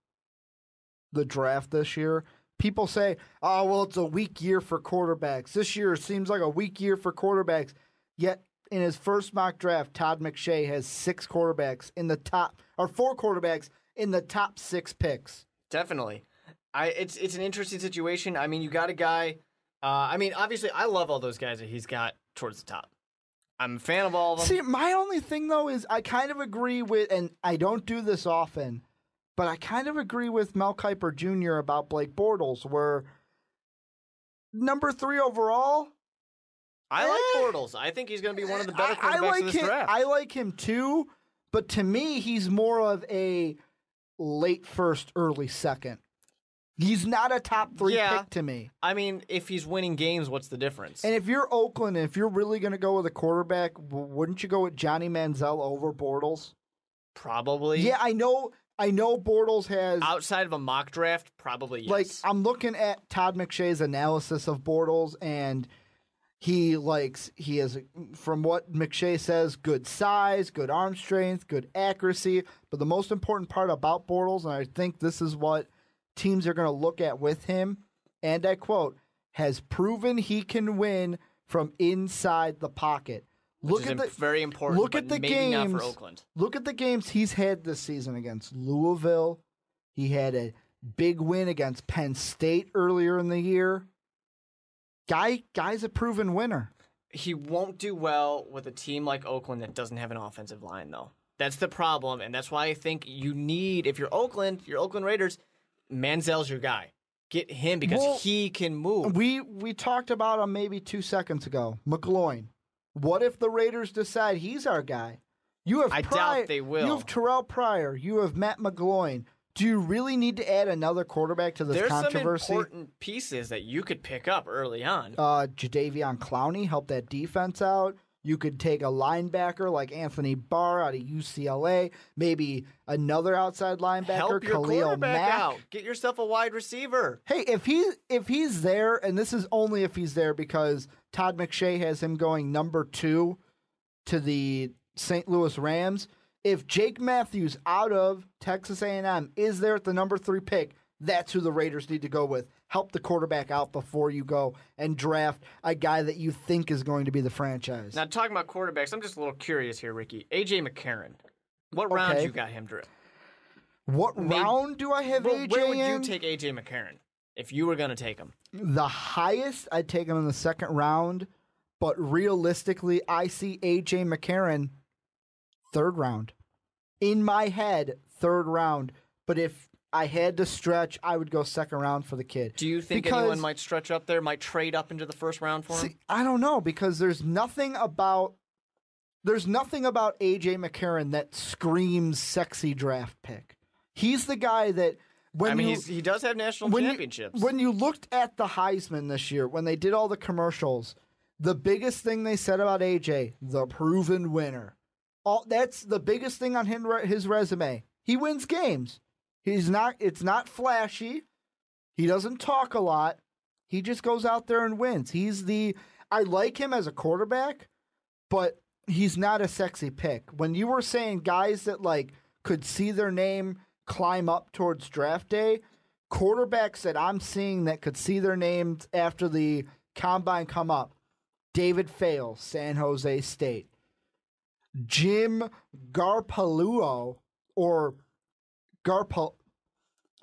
the draft this year, people say, oh, well, it's a weak year for quarterbacks. This year seems like a weak year for quarterbacks. Yet, in his first mock draft, Todd McShay has 6 quarterbacks in the top, or 4 quarterbacks in the top 6 picks. Definitely. It's an interesting situation. I mean, you got a guy, obviously, I love all those guys that he's got towards the top. I'm a fan of all of them. See, my only thing, though, is I kind of agree with, and I don't do this often, but I kind of agree with Mel Kiper Jr. about Blake Bortles, where number 3 overall. I like Bortles. I think he's going to be one of the better quarterbacks of this draft. I like him too, but to me, he's more of a late first, early second. He's not a top 3 pick to me. I mean, if he's winning games, what's the difference? And if you're Oakland, if you're really going to go with a quarterback, wouldn't you go with Johnny Manziel over Bortles? Probably. Yeah, I know Bortles has... Outside of a mock draft, probably yes. Like, I'm looking at Todd McShay's analysis of Bortles, and he has, from what McShay says, good size, good arm strength, good accuracy. But the most important part about Bortles, and I think this is what teams are going to look at with him, and I quote, has proven he can win from inside the pocket. Very important. Look at the games. Not for Oakland. Look at the games he's had this season against Louisville. He had a big win against Penn State earlier in the year. Guy's a proven winner. He won't do well with a team like Oakland that doesn't have an offensive line, though. That's the problem, and that's why I think you need, if you're Oakland Raiders, Manziel's your guy. Get him because he can move. We talked about him maybe 2 seconds ago. McGloin. What if the Raiders decide he's our guy? I doubt they will. You have Terrell Pryor. You have Matt McGloin. Do you really need to add another quarterback to this controversy? There's some important pieces that you could pick up early on. Jadeveon Clowney helped that defense out. You could take a linebacker like Anthony Barr out of UCLA. Maybe another outside linebacker, help your Khalil quarterback Mack. out. Get yourself a wide receiver. Hey, if he's there, and this is only if he's there because Todd McShay has him going number 2 to the St. Louis Rams. If Jake Matthews out of Texas A&M is there at the number 3 pick, that's who the Raiders need to go with. Help the quarterback out before you go and draft a guy that you think is going to be the franchise. Now, talking about quarterbacks, I'm just a little curious here, Ricky. A.J. McCarron. What round you got him, Drew? What round do I have A.J. Where would in? you take A.J. McCarron if you were going to take him? The highest, I'd take him in the 2nd round, but realistically, I see A.J. McCarron 3rd round. in my head, 3rd round. But if I had to stretch, I would go 2nd round for the kid. Do you think anyone might stretch up there, might trade up into the 1st round for him? I don't know, because there's nothing about A.J. McCarron that screams sexy draft pick. He's the guy that he does have national championships. When you looked at the Heisman this year, when they did all the commercials, the biggest thing they said about A.J., the proven winner. That's the biggest thing on his resume. He wins games. It's not flashy. He doesn't talk a lot. He just goes out there and wins. I like him as a quarterback, but he's not a sexy pick. When you were saying guys that could see their name climb up towards draft day, quarterbacks that I'm seeing that could see their names after the combine come up. David Fales, San Jose State. Jim Garpaluo, I'm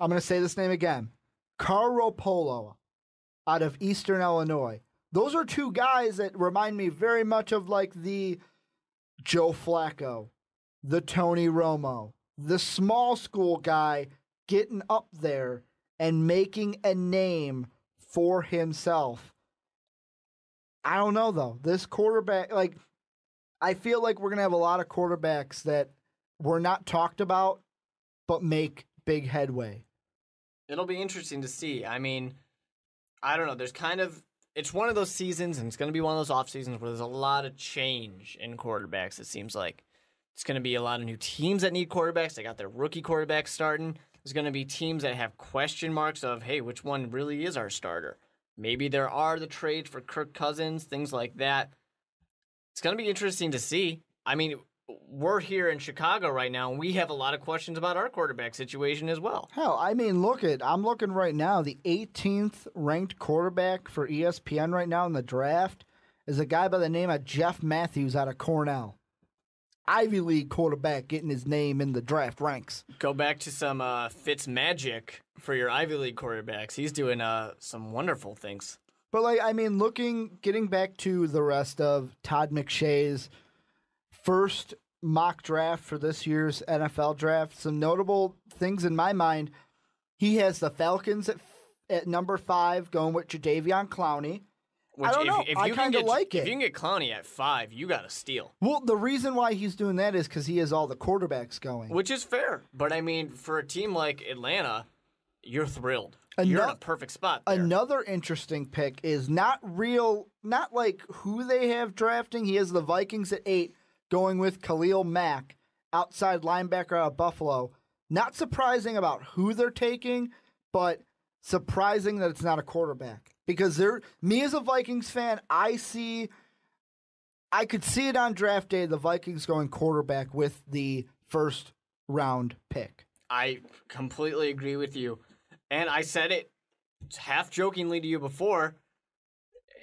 going to say this name again. Garoppolo out of Eastern Illinois. Those are 2 guys that remind me very much of the Joe Flacco, the Tony Romo, the small school guy getting up there and making a name for himself. I don't know, though. This quarterback, I feel like we're going to have a lot of quarterbacks that were not talked about but make big headway. It'll be interesting to see. I mean, I don't know. It's one of those seasons, and it's going to be one of those off seasons where there's a lot of change in quarterbacks, it seems like. It's going to be a lot of new teams that need quarterbacks. They got their rookie quarterbacks starting. There's going to be teams that have question marks of, hey, which one really is our starter? Maybe there are the trades for Kirk Cousins, things like that. It's going to be interesting to see. I mean, we're here in Chicago right now, and we have a lot of questions about our quarterback situation as well. Hell, I mean, I'm looking right now. The 18th ranked quarterback for ESPN right now in the draft is a guy by the name of Jeff Matthews out of Cornell. Ivy League quarterback getting his name in the draft ranks. Go back to some Fitz magic for your Ivy League quarterbacks. He's doing some wonderful things. But, getting back to the rest of Todd McShay's first mock draft for this year's NFL draft, some notable things in my mind. He has the Falcons at number 5 going with Jadeveon Clowney. Which, I don't know. I kind of like it. If you can get Clowney at 5, you got to steal. Well, the reason why he's doing that is because he has all the quarterbacks going. Which is fair. But, I mean, for a team like Atlanta, you're thrilled. You're in a perfect spot there. Another interesting pick is not who they have drafting. He has the Vikings at 8 going with Khalil Mack, outside linebacker out of Buffalo. Not surprising about who they're taking, but surprising that it's not a quarterback. Because me as a Vikings fan, I could see it on draft day, the Vikings going quarterback with the 1st round pick. I completely agree with you. And I said it half jokingly to you before.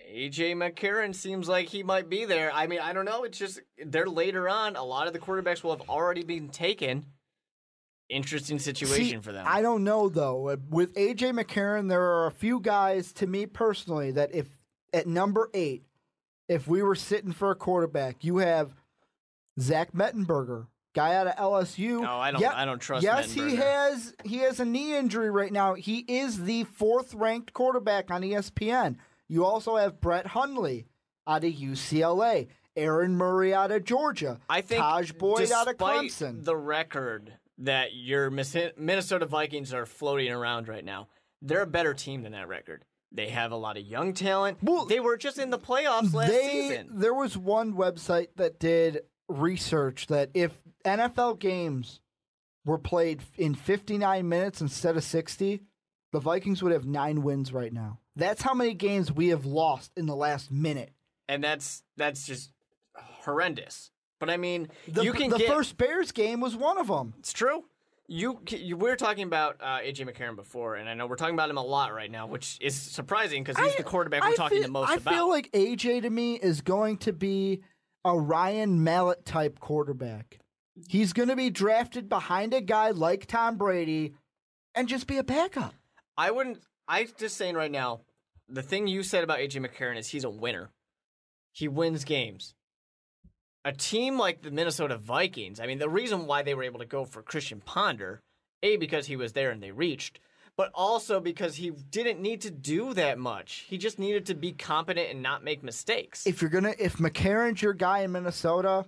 A.J. McCarron seems like he might be there. I mean, I don't know. It's just they're later on. A lot of the quarterbacks will have already been taken. Interesting situation for them. I don't know, though. With A.J. McCarron, there are a few guys, to me personally, that if at number 8, if we were sitting for a quarterback, you have Zach Mettenberger, guy out of LSU. No, I don't trust Yes, Mettenberger. he has a knee injury right now. He is the 4th ranked quarterback on ESPN. You also have Brett Hundley out of UCLA, Aaron Murray out of Georgia, I think Taj Boyd out of Clemson. Despite the record that your Minnesota Vikings are floating around right now, they're a better team than that record. They have a lot of young talent. Well, they were just in the playoffs last season. There was one website that did research that if NFL games were played in 59 minutes instead of 60, the Vikings would have 9 wins right now. That's how many games we have lost in the last minute. And that's just horrendous. But I mean, the first Bears game was one of them. It's true. We were talking about A.J. McCarron before, and I know we're talking about him a lot right now, which is surprising because he's the quarterback we're talking the most about. I feel like A.J. to me is going to be a Ryan Mallett type quarterback. He's going to be drafted behind a guy like Tom Brady and just be a backup. I'm just saying right now, the thing you said about A.J. McCarron is he's a winner. He wins games. a team like the Minnesota Vikings, I mean, the reason why they were able to go for Christian Ponder, A, because he was there and they reached, but also because he didn't need to do that much. He just needed to be competent and not make mistakes. If McCarron's your guy in Minnesota,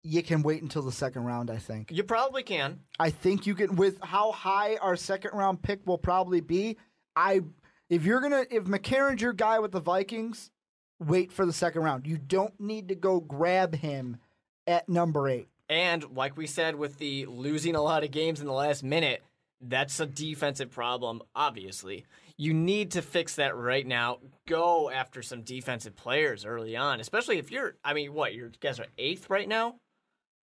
you can wait until the second round, I think. You probably can. I think you can, with how high our second round pick will probably be. If McCarron's your guy with the Vikings, wait for the second round. You don't need to go grab him at number 8. And like we said, with the losing a lot of games in the last minute, that's a defensive problem, obviously. You need to fix that right now. Go after some defensive players early on, especially if you guys are 8th right now?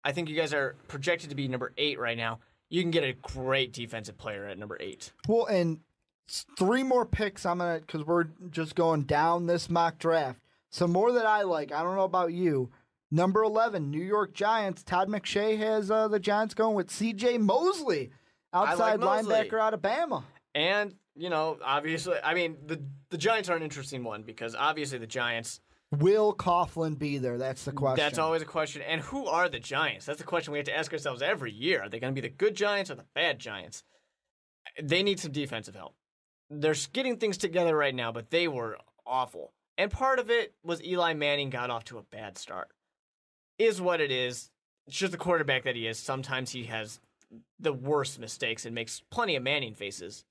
I think you guys are projected to be number 8 right now. You can get a great defensive player at number 8. Well, and 3 more picks because we're just going down this mock draft. Some more that I like. I don't know about you. Number 11, New York Giants. Todd McShay has the Giants going with C.J. Mosley, outside linebacker out of Bama. And, obviously, I mean, the Giants are an interesting one because obviously the Giants. Will Coughlin be there? That's the question. That's always a question. And who are the Giants? That's the question we have to ask ourselves every year. Are they going to be the good Giants or the bad Giants? They need some defensive help. They're getting things together right now, but they were awful. And part of it was Eli Manning got off to a bad start. Is what it is. It's just the quarterback that he is. Sometimes he has the worst mistakes and makes plenty of Manning faces.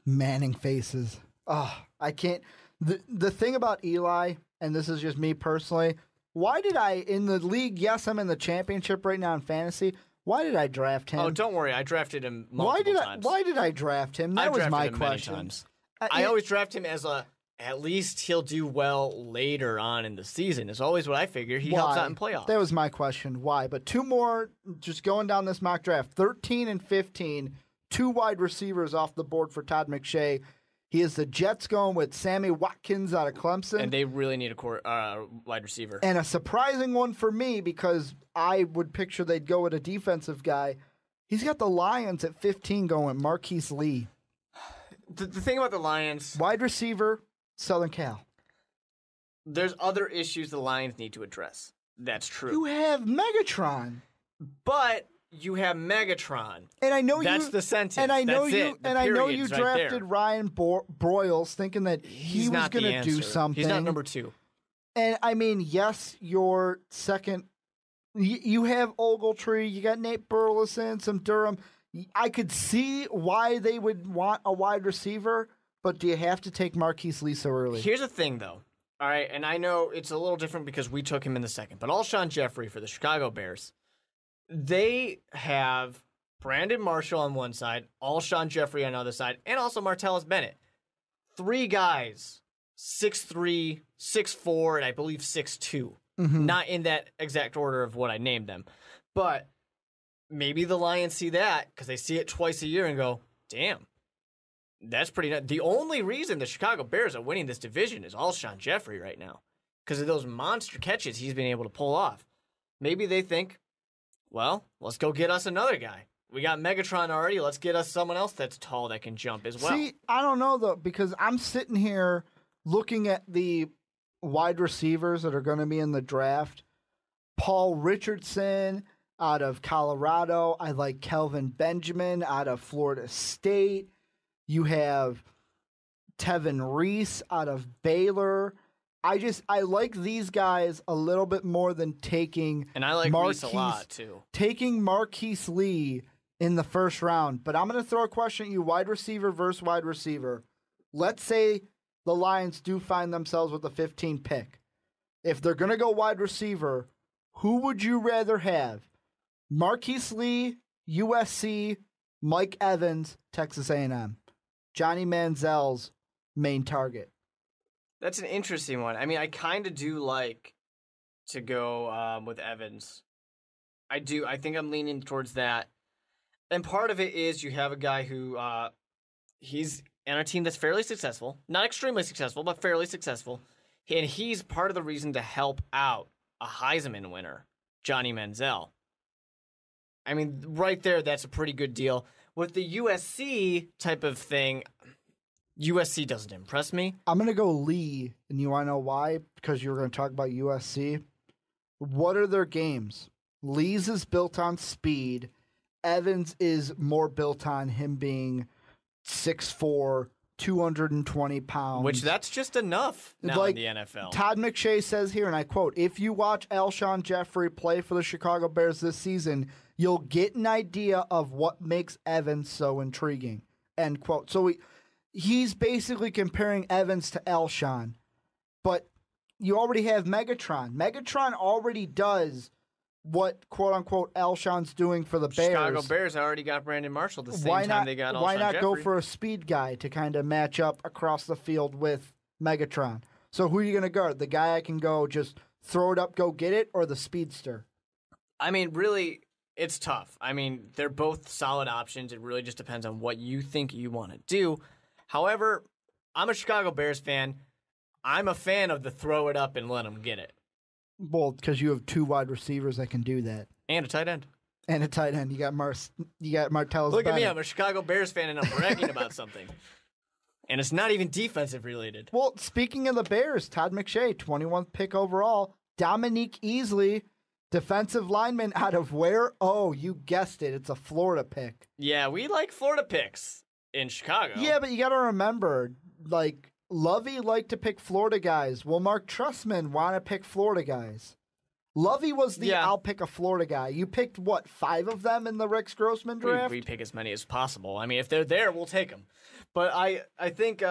Manning faces. Oh, I can't. The thing about Eli, and this is just me personally, why did in the league, yes, I'm in the championship right now in fantasy, why did I draft him? Oh, don't worry. I drafted him multiple times. Why did I draft him? That was my question. Many times. I always draft him as at least he'll do well later on in the season. Is always what I figure. He helps out in playoffs. That was my question. Why? But 2 more, just going down this mock draft. 13 and 15, 2 wide receivers off the board for Todd McShay. He has the Jets going with Sammy Watkins out of Clemson. And they really need a wide receiver. And a surprising one for me because I would picture they'd go with a defensive guy. He's got the Lions at 15 going with Marquise Lee. The thing about the Lions... Wide receiver, Southern Cal. There's other issues the Lions need to address. That's true. You have Megatron. But you have Megatron. And I know that's the sentence. And I know I know you drafted Ryan Broyles thinking that he was going to do something. He's not number 2. And I mean, yes, your second. You have Ogletree. You got Nate Burleson, some Durham. I could see why they would want a wide receiver, but do you have to take Marquise Lee so early? Here's the thing, though. All right, and I know it's a little different because we took him in the second, but Alshon Jeffrey for the Chicago Bears, they have Brandon Marshall on one side, Alshon Jeffrey on the other side, and also Martellus Bennett. 3 guys, 6'3", 6'4", and I believe 6'2". Mm-hmm. Not in that exact order of what I named them. But maybe the Lions see that because they see it twice a year and go, damn, that's pretty nice. The only reason the Chicago Bears are winning this division is Alshon Jeffrey right now because of those monster catches he's been able to pull off. Maybe they think, well, let's go get us another guy. We got Megatron already. Let's get us someone else that's tall that can jump as well. See, I don't know, though, because I'm sitting here looking at the wide receivers that are going to be in the draft. Paul Richardson out of Colorado. I like Kelvin Benjamin out of Florida State. You have Tevin Reese out of Baylor. I like these guys a little bit more than taking and I like Reese a lot too. Taking Marquise Lee in the first round. But I'm going to throw a question at you, wide receiver versus wide receiver. Let's say the Lions do find themselves with the 15 pick. If they're going to go wide receiver, who would you rather have? Marquise Lee, USC, Mike Evans, Texas A&M. Johnny Manziel's main target. That's an interesting one. I mean, I kind of do like to go with Evans. I do. I think I'm leaning towards that. And part of it is you have a guy who he's on a team that's fairly successful. Not extremely successful, but fairly successful. And he's part of the reason to help out a Heisman winner, Johnny Manziel. I mean, right there, that's a pretty good deal. With the USC type of thing, USC doesn't impress me. I'm going to go Lee, and you want to know why? Because you were going to talk about USC. what are their games? Lee's is built on speed. Evans is more built on him being 6'4", 220 pounds. Which that's just enough now in the NFL. Todd McShay says here, and I quote, "If you watch Alshon Jeffrey play for the Chicago Bears this season, you'll get an idea of what makes Evans so intriguing." End quote. So he's basically comparing Evans to Alshon. But you already have Megatron. Megatron already does what, quote-unquote, Alshon's doing for the Bears. Chicago Bears already got Brandon Marshall the same time they got Alshon Why not Jeffrey. go for a speed guy to kind of match up across the field with Megatron? So who are you going to guard? The guy I can go just throw it up, go get it, or the speedster? I mean, really, it's tough. I mean, they're both solid options. It really just depends on what you think you want to do. However, I'm a Chicago Bears fan. I'm a fan of the throw it up and let them get it. Well, because you have 2 wide receivers that can do that. And a tight end. And a tight end. You got Martellus Look Bennett. at me. I'm a Chicago Bears fan, and I'm bragging about something. And it's not even defensive related. Well, speaking of the Bears, Todd McShay, 21st pick overall. Dominique Easley, defensive lineman out of where? Oh, you guessed it. It's a Florida pick. Yeah, we like Florida picks in Chicago. Yeah, but you got to remember, like, Lovey liked to pick Florida guys. Well, Mark Trustman want to pick Florida guys. Lovey was the I'll pick a Florida guy. You picked, what, 5 of them in the Rex Grossman draft? We pick as many as possible. I mean, if they're there, we'll take them. But I think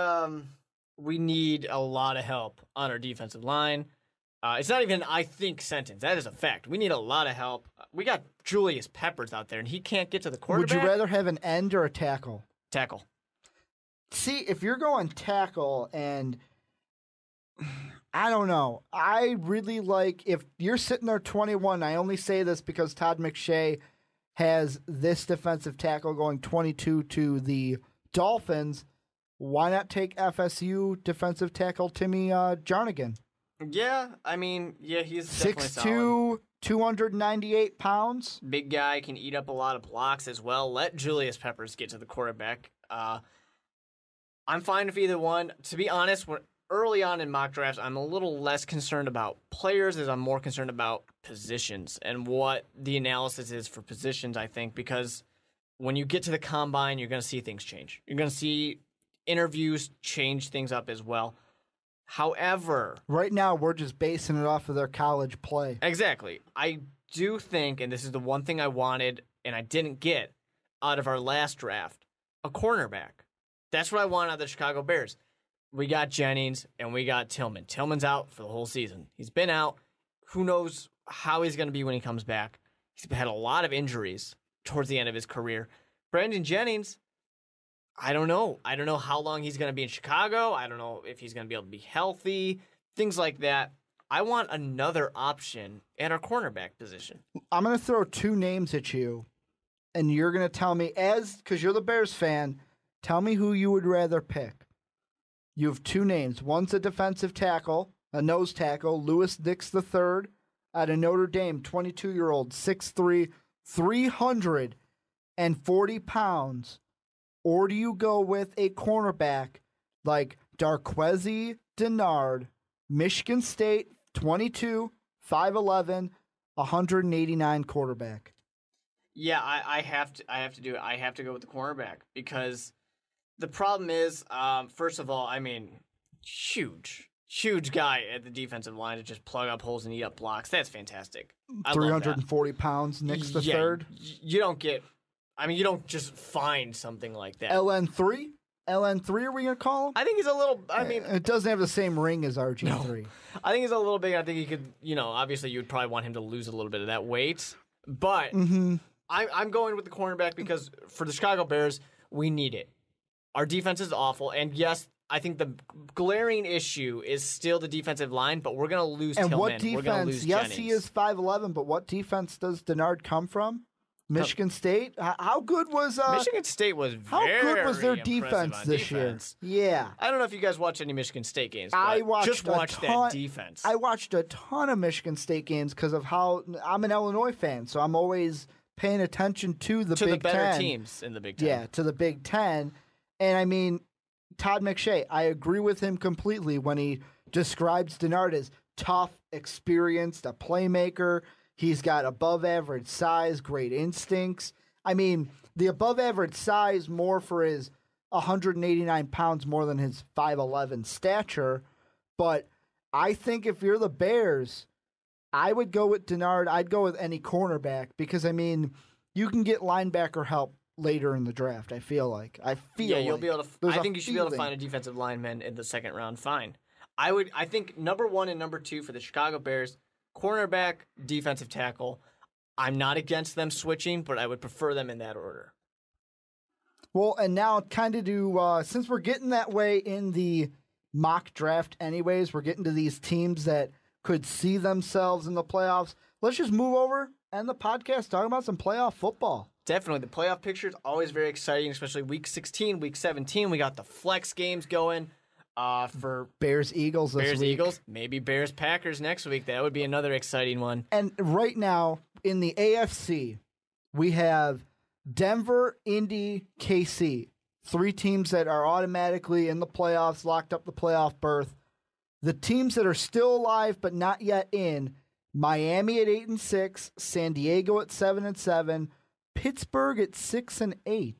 we need a lot of help on our defensive line. It's not even an I think sentence. That is a fact. We need a lot of help. We got Julius Peppers out there, and he can't get to the quarterback. Would you rather have an end or a tackle? Tackle. See, if you're going tackle, and I don't know, I really like, if you're sitting there 21, I only say this because Todd McShay has this defensive tackle going 22 to the Dolphins. Why not take FSU defensive tackle Timmy Jarnigan? Yeah, I mean, he's definitely 6'2", solid. 298 pounds. Big guy, can eat up a lot of blocks as well. Let Julius Peppers get to the quarterback. I'm fine with either one. To be honest, early on in mock drafts, I'm a little less concerned about players as I'm more concerned about positions and what the analysis is for positions, I think, because when you get to the combine, you're going to see things change. You're going to see interviews change things up as well. However, right now, we're just basing it off of their college play. Exactly. I do think, and this is the one thing I wanted and I didn't get out of our last draft, a cornerback. That's what I want out of the Chicago Bears. We got Jennings and we got Tillman. Tillman's out for the whole season. He's been out. Who knows how he's going to be when he comes back. He's had a lot of injuries towards the end of his career. Brandon Jennings, I don't know. I don't know how long he's going to be in Chicago. I don't know if he's going to be able to be healthy. Things like that. I want another option at our cornerback position. I'm going to throw 2 names at you, and you're going to tell me, because you're the Bears fan, tell me who you would rather pick. You have 2 names. One's a defensive tackle, a nose tackle, Lewis Dix III out of Notre Dame, 22-year-old, 6'3", 340 pounds. Or do you go with a cornerback like Darqueze Dennard, Michigan State, 22, 5'11", 189 quarterback? Yeah, I have to do it. I have to go with the cornerback because the problem is, first of all, I mean, huge guy at the defensive line to just plug up holes and eat up blocks. That's fantastic. 340 pounds, Nick's the third. You don't just find something like that. LN3? LN3 are we going to call him? I think he's a little, it doesn't have the same ring as RG3. No. I think he's a little big. I think he could, obviously you would probably want him to lose a little bit of that weight. But I'm going with the cornerback because for the Chicago Bears, we need it. Our defense is awful. And yes, I think the glaring issue is still the defensive line, but we're going to lose Tillman. And what defense? We're going to lose yes, Jennings. he is 5'11", but what defense does Dennard come from? Michigan State? How good was Michigan State was very how good was their defense this year? Yeah. I don't know if you guys watch any Michigan State games, but I watched just watch that defense. I watched a ton of Michigan State games because of how I'm an Illinois fan, so I'm always paying attention to the Big Ten. To the better teams in the Big Ten. Yeah, to the Big Ten. And I mean, Todd McShay, I agree with him completely when he describes Dennard as tough, experienced, a playmaker. He's got above average size, great instincts. I mean, the above average size more for his 189 pounds more than his 5'11 stature. But I think if you're the Bears, I would go with Denard. I'd go with any cornerback because, I mean, you can get linebacker help later in the draft, I feel like. You'll be able to. I think you should be able to find a defensive lineman in the second round. Fine. I think number 1 and number 2 for the Chicago Bears, cornerback, defensive tackle. I'm not against them switching, but I would prefer them in that order. Well, and now kind of since we're getting that way in the mock draft anyways, we're getting to these teams that could see themselves in the playoffs. Let's just move over and the podcast talking about some playoff football. Definitely. The playoff picture is always very exciting, especially Week 16, Week 17. We got the flex games going for Bears-Eagles this week. Bears-Eagles, maybe Bears-Packers next week. That would be another exciting one. And right now, in the AFC, we have Denver, Indy, KC. 3 teams that are automatically in the playoffs, locked up the playoff berth. The teams that are still alive but not yet in, Miami at 8-6, San Diego at 7-7, Pittsburgh at 6-8.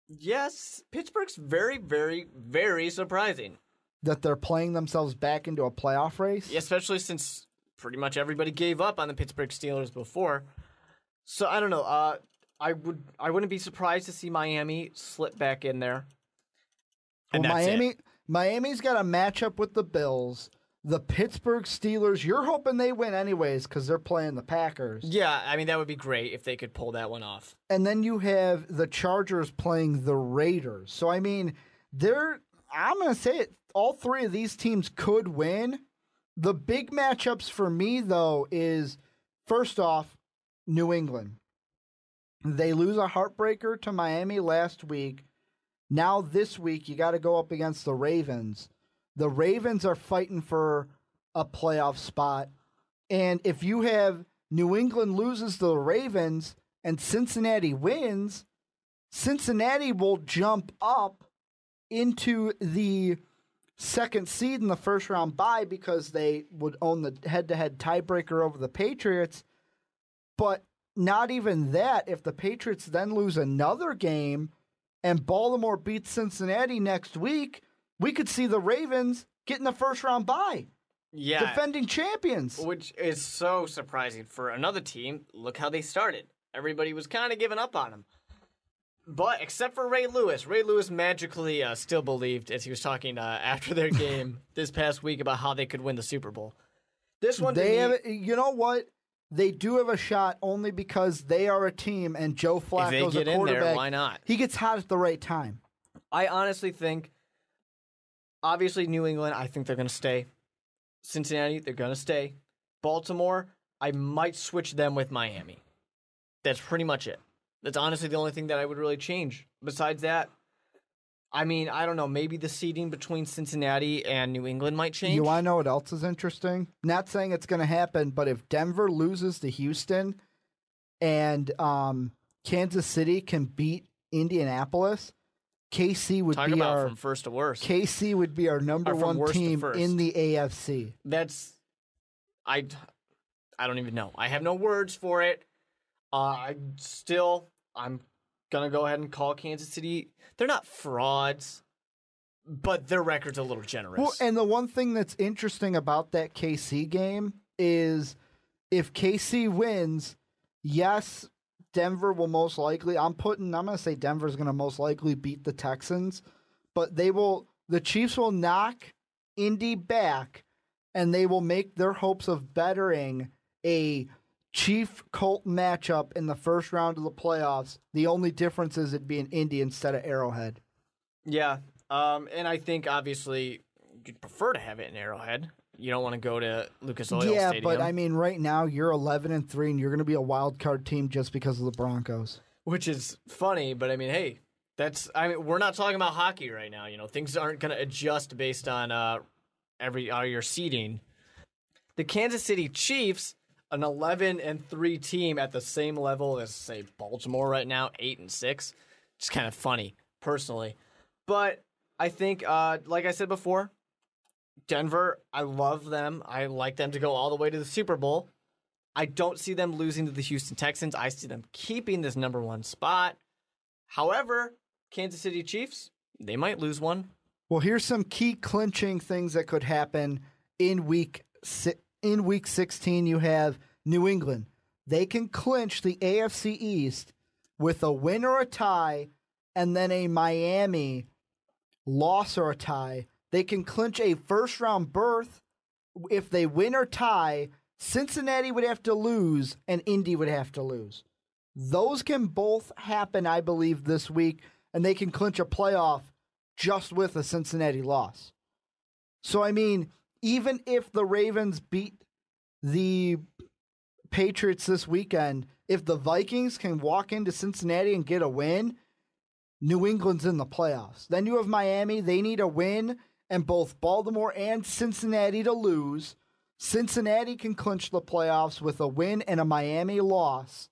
Yes, Pittsburgh's very, very, very surprising. That they're playing themselves back into a playoff race? Yeah, especially since pretty much everybody gave up on the Pittsburgh Steelers before. So I don't know. I wouldn't be surprised to see Miami slip back in there. And well, Miami's got a matchup with the Bills. The Pittsburgh Steelers, you're hoping they win anyways because they're playing the Packers. Yeah, I mean, that would be great if they could pull that one off. And then you have the Chargers playing the Raiders. So, I mean, I'm going to say it, all 3 of these teams could win. The big matchups for me, though, is first off, New England. They lose a heartbreaker to Miami last week. Now this week, you got to go up against the Ravens. The Ravens are fighting for a playoff spot. And if you have New England loses to the Ravens and Cincinnati wins, Cincinnati will jump up into the second seed in the first round bye because they would own the head-to-head tiebreaker over the Patriots. But not even that. If the Patriots then lose another game and Baltimore beats Cincinnati next week, we could see the Ravens getting the first round bye. Yeah. Defending champions. Which is so surprising for another team. Look how they started. Everybody was kind of giving up on them. But except for Ray Lewis. Ray Lewis magically still believed, as he was talking after their game this past week, about how they could win the Super Bowl. This one, you know what? They do have a shot only because they are a team and Joe Flacco's a quarterback. If they get in there, why not? He gets hot at the right time. I honestly think, obviously, New England, I think they're going to stay. Cincinnati, they're going to stay. Baltimore, I might switch them with Miami. That's pretty much it. That's honestly the only thing that I would really change. Besides that, I mean, I don't know. Maybe the seeding between Cincinnati and New England might change. You want to know what else is interesting? Not saying it's going to happen, but if Denver loses to Houston and Kansas City can beat Indianapolis, KC would Talk be about from first to worst. KC would be our number one team in the AFC. I don't even know. I have no words for it. I'm going to go ahead and call Kansas City. They're not frauds, but their record's a little generous. Well, and the one thing that's interesting about that KC game is if KC wins, yes, Denver will most likely, I'm going to say Denver's going to most likely beat the Texans, but the Chiefs will knock Indy back and they will make their hopes of bettering a Chief-Colt matchup in the first round of the playoffs. The only difference is it'd be in Indy instead of Arrowhead. Yeah, and I think obviously you'd prefer to have it in Arrowhead. You don't want to go to Lucas Oil Stadium. Yeah, but I mean, right now you're 11-3, and you're going to be a wild card team just because of the Broncos. Which is funny, but I mean, hey, we're not talking about hockey right now. You know, things aren't going to adjust based on your seeding. The Kansas City Chiefs, an 11-3 team at the same level as, say, Baltimore right now, 8-6. It's kind of funny, personally. But I think, like I said before, Denver, I love them. I like them to go all the way to the Super Bowl. I don't see them losing to the Houston Texans. I see them keeping this number 1 spot. However, Kansas City Chiefs, they might lose one. Well, here's some key clinching things that could happen in week 16. You have New England. They can clinch the AFC East with a win or a tie, and then a Miami loss or a tie. They can clinch a first-round berth. If they win or tie, Cincinnati would have to lose, and Indy would have to lose. Those can both happen, I believe, this week, and they can clinch a playoff just with a Cincinnati loss. So, I mean, even if the Ravens beat the Patriots this weekend, if the Vikings can walk into Cincinnati and get a win, New England's in the playoffs. Then you have Miami. They need a win, and both Baltimore and Cincinnati to lose. Cincinnati can clinch the playoffs with a win and a Miami loss.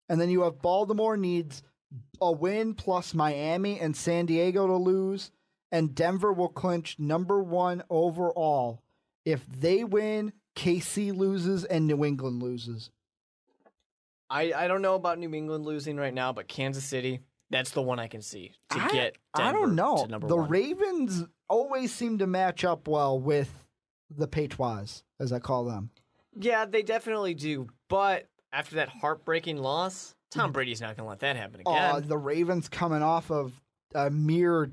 And then you have Baltimore needs a win plus Miami and San Diego to lose. And Denver will clinch number 1 overall. If they win, KC loses and New England loses. I don't know about New England losing right now, but Kansas City, that's the one I can see to get Denver I don't know. to number the 1. Ravens always seem to match up well with the Patriots, as I call them. Yeah, they definitely do. But after that heartbreaking loss, Tom Brady's not going to let that happen again. The Ravens coming off of a mere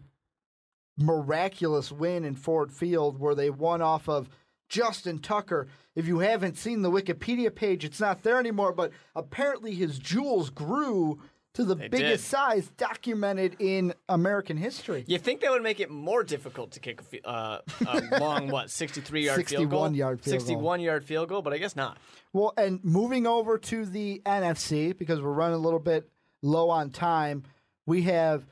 miraculous win in Ford Field where they won off of Justin Tucker. If you haven't seen the Wikipedia page, it's not there anymore, but apparently his jewels grew to the biggest size documented in American history. You think that would make it more difficult to kick a long, 63-yard field goal? 61-yard field goal. 61-yard field goal, but I guess not. Well, and moving over to the NFC, because we're running a little bit low on time, we have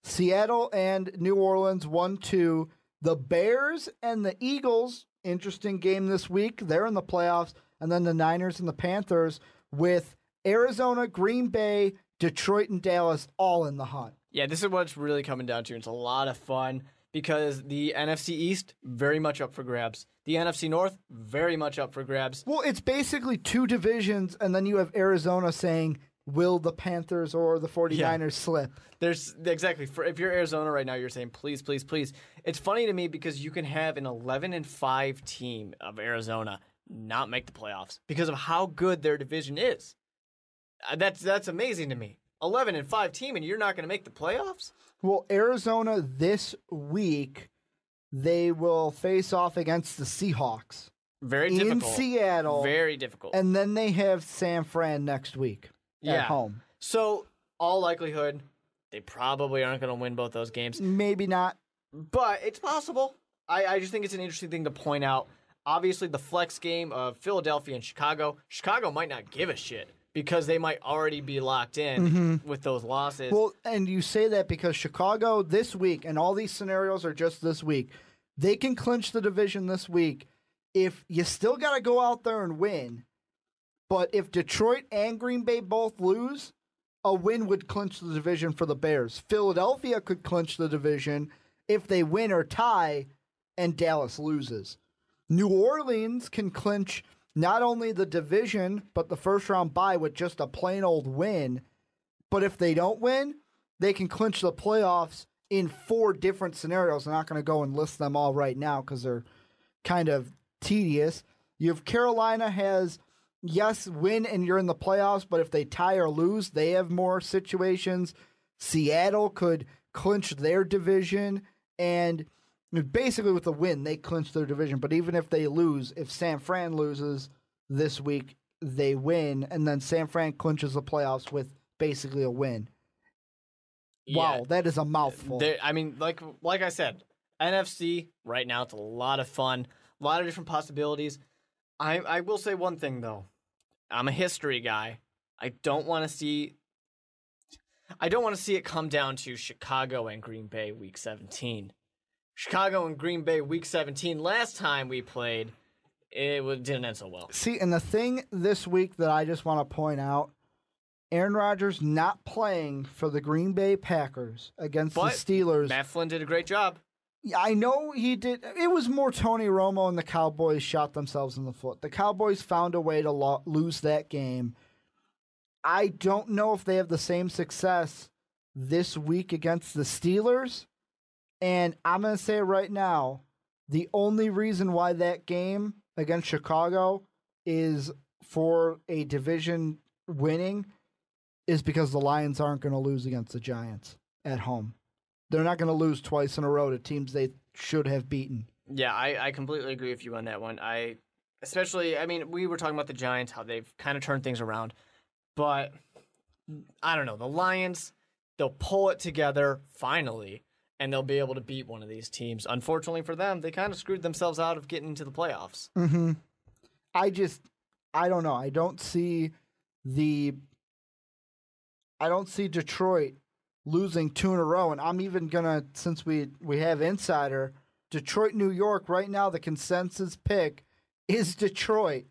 Seattle and New Orleans 1-2. The Bears and the Eagles, interesting game this week. They're in the playoffs. And then the Niners and the Panthers with Arizona, Green Bay, Detroit, and Dallas all in the hunt. Yeah, this is what it's really coming down to. It's a lot of fun because the NFC East, very much up for grabs. The NFC North, very much up for grabs. Well, it's basically 2 divisions, and then you have Arizona saying, will the Panthers or the 49ers slip? There's exactly. If you're Arizona right now, you're saying, please, please, please. It's funny to me because you can have an 11-5 team of Arizona not make the playoffs because of how good their division is. That's amazing to me. 11-5 team, and you're not going to make the playoffs? Well, Arizona this week, they will face off against the Seahawks. Very difficult. In Seattle. Very difficult. And then they have San Fran next week at home. So, all likelihood, they probably aren't going to win both those games. Maybe not. But it's possible. I just think it's an interesting thing to point out. Obviously, the flex game of Philadelphia and Chicago. Chicago might not give a shit because they might already be locked in with those losses. Well, and you say that because Chicago this week, and all these scenarios are just this week, they can clinch the division this week. If you still got to go out there and win, but if Detroit and Green Bay both lose, a win would clinch the division for the Bears. Philadelphia could clinch the division if they win or tie and Dallas loses. New Orleans can clinch not only the division, but the first round bye with just a plain old win. But if they don't win, they can clinch the playoffs in 4 different scenarios. I'm not going to go and list them all right now because they're kind of tedious. You have Carolina has, yes, win and you're in the playoffs, but if they tie or lose, they have more situations. Seattle could clinch their division, and basically with a win, they clinch their division. But even if they lose, if San Fran loses this week, they win, and then San Fran clinches the playoffs with basically a win. Yeah. Wow, that is a mouthful. I mean, like I said, NFC right now, it's a lot of fun, a lot of different possibilities. I will say one thing, though. I'm a history guy. I don't want to see it come down to Chicago and Green Bay Week 17. Chicago and Green Bay Week 17, last time we played, didn't end so well. See, and the thing this week that I just want to point out, Aaron Rodgers not playing for the Green Bay Packers against the Steelers. Matt Flynn did a great job. I know he did. It was more Tony Romo and the Cowboys shot themselves in the foot. The Cowboys found a way to lose that game. I don't know if they have the same success this week against the Steelers. And I'm going to say right now, the only reason why that game against Chicago is for a division winning is because the Lions aren't going to lose against the Giants at home. They're not going to lose twice in a row to teams they should have beaten. Yeah, I completely agree with you on that one. We were talking about the Giants, how they've kind of turned things around. But, I don't know, the Lions, they'll pull it together, finally, and they'll be able to beat one of these teams. Unfortunately for them, they kind of screwed themselves out of getting into the playoffs. Mm-hmm. I don't know. I don't see Detroit losing 2 in a row, and I'm even gonna, since we have Insider, Detroit, New York, right now the consensus pick is Detroit.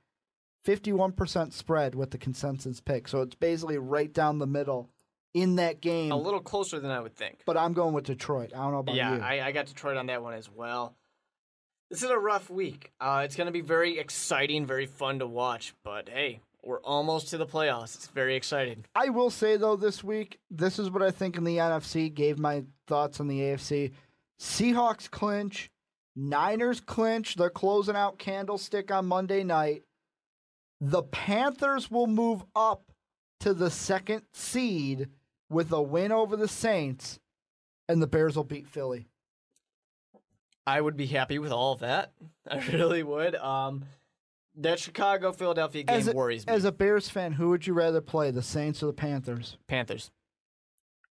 51% spread with the consensus pick, so it's basically right down the middle in that game. A little closer than I would think. But I'm going with Detroit. I don't know about you. Yeah, I got Detroit on that one as well. This is a rough week. It's going to be very exciting, very fun to watch, but hey, we're almost to the playoffs. It's very exciting. I will say, though, this week, this is what I think in the NFC, gave my thoughts on the AFC. Seahawks clinch. Niners clinch. They're closing out Candlestick on Monday night. The Panthers will move up to the 2nd seed with a win over the Saints, and the Bears will beat Philly. I would be happy with all of that. I really would. That Chicago-Philadelphia game worries me. As a Bears fan, who would you rather play, the Saints or the Panthers? Panthers.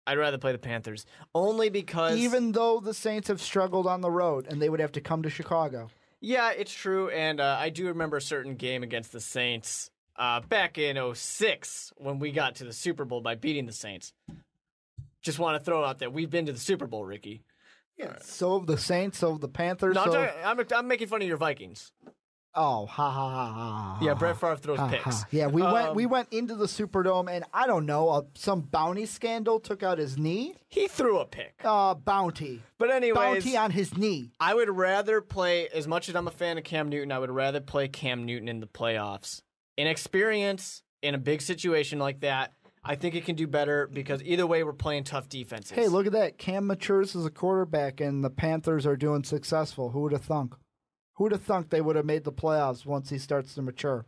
I'd rather play the Panthers. Only because... Even though the Saints have struggled on the road, and they would have to come to Chicago. Yeah, it's true, and I do remember a certain game against the Saints back in 2006 when we got to the Super Bowl by beating the Saints. Just want to throw out that we've been to the Super Bowl, Ricky. Yeah, so have the Saints, so have the Panthers. No, I'm making fun of your Vikings. Oh, ha ha ha ha! Yeah, Brett Favre throws picks. Yeah, we went into the Superdome, and I don't know, some bounty scandal took out his knee. He threw a pick. Bounty. But anyways, bounty on his knee. I would rather play, as much as I'm a fan of Cam Newton, I would rather play Cam Newton in the playoffs. In experience, in a big situation like that, I think it can do better because either way, we're playing tough defenses. Hey, look at that! Cam matures as a quarterback, and the Panthers are doing successful. Who would have thunk? Who would have thunk they would have made the playoffs once he starts to mature?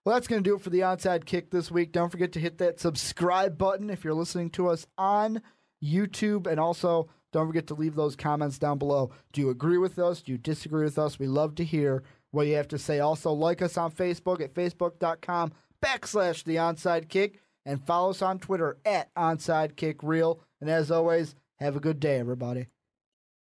Well, that's going to do it for the Onside Kick this week. Don't forget to hit that subscribe button if you're listening to us on YouTube. And also, don't forget to leave those comments down below. Do you agree with us? Do you disagree with us? We love to hear what you have to say. Also, like us on Facebook at facebook.com/The Onside Kick. And follow us on Twitter at Onside Kick Real. And as always, have a good day, everybody.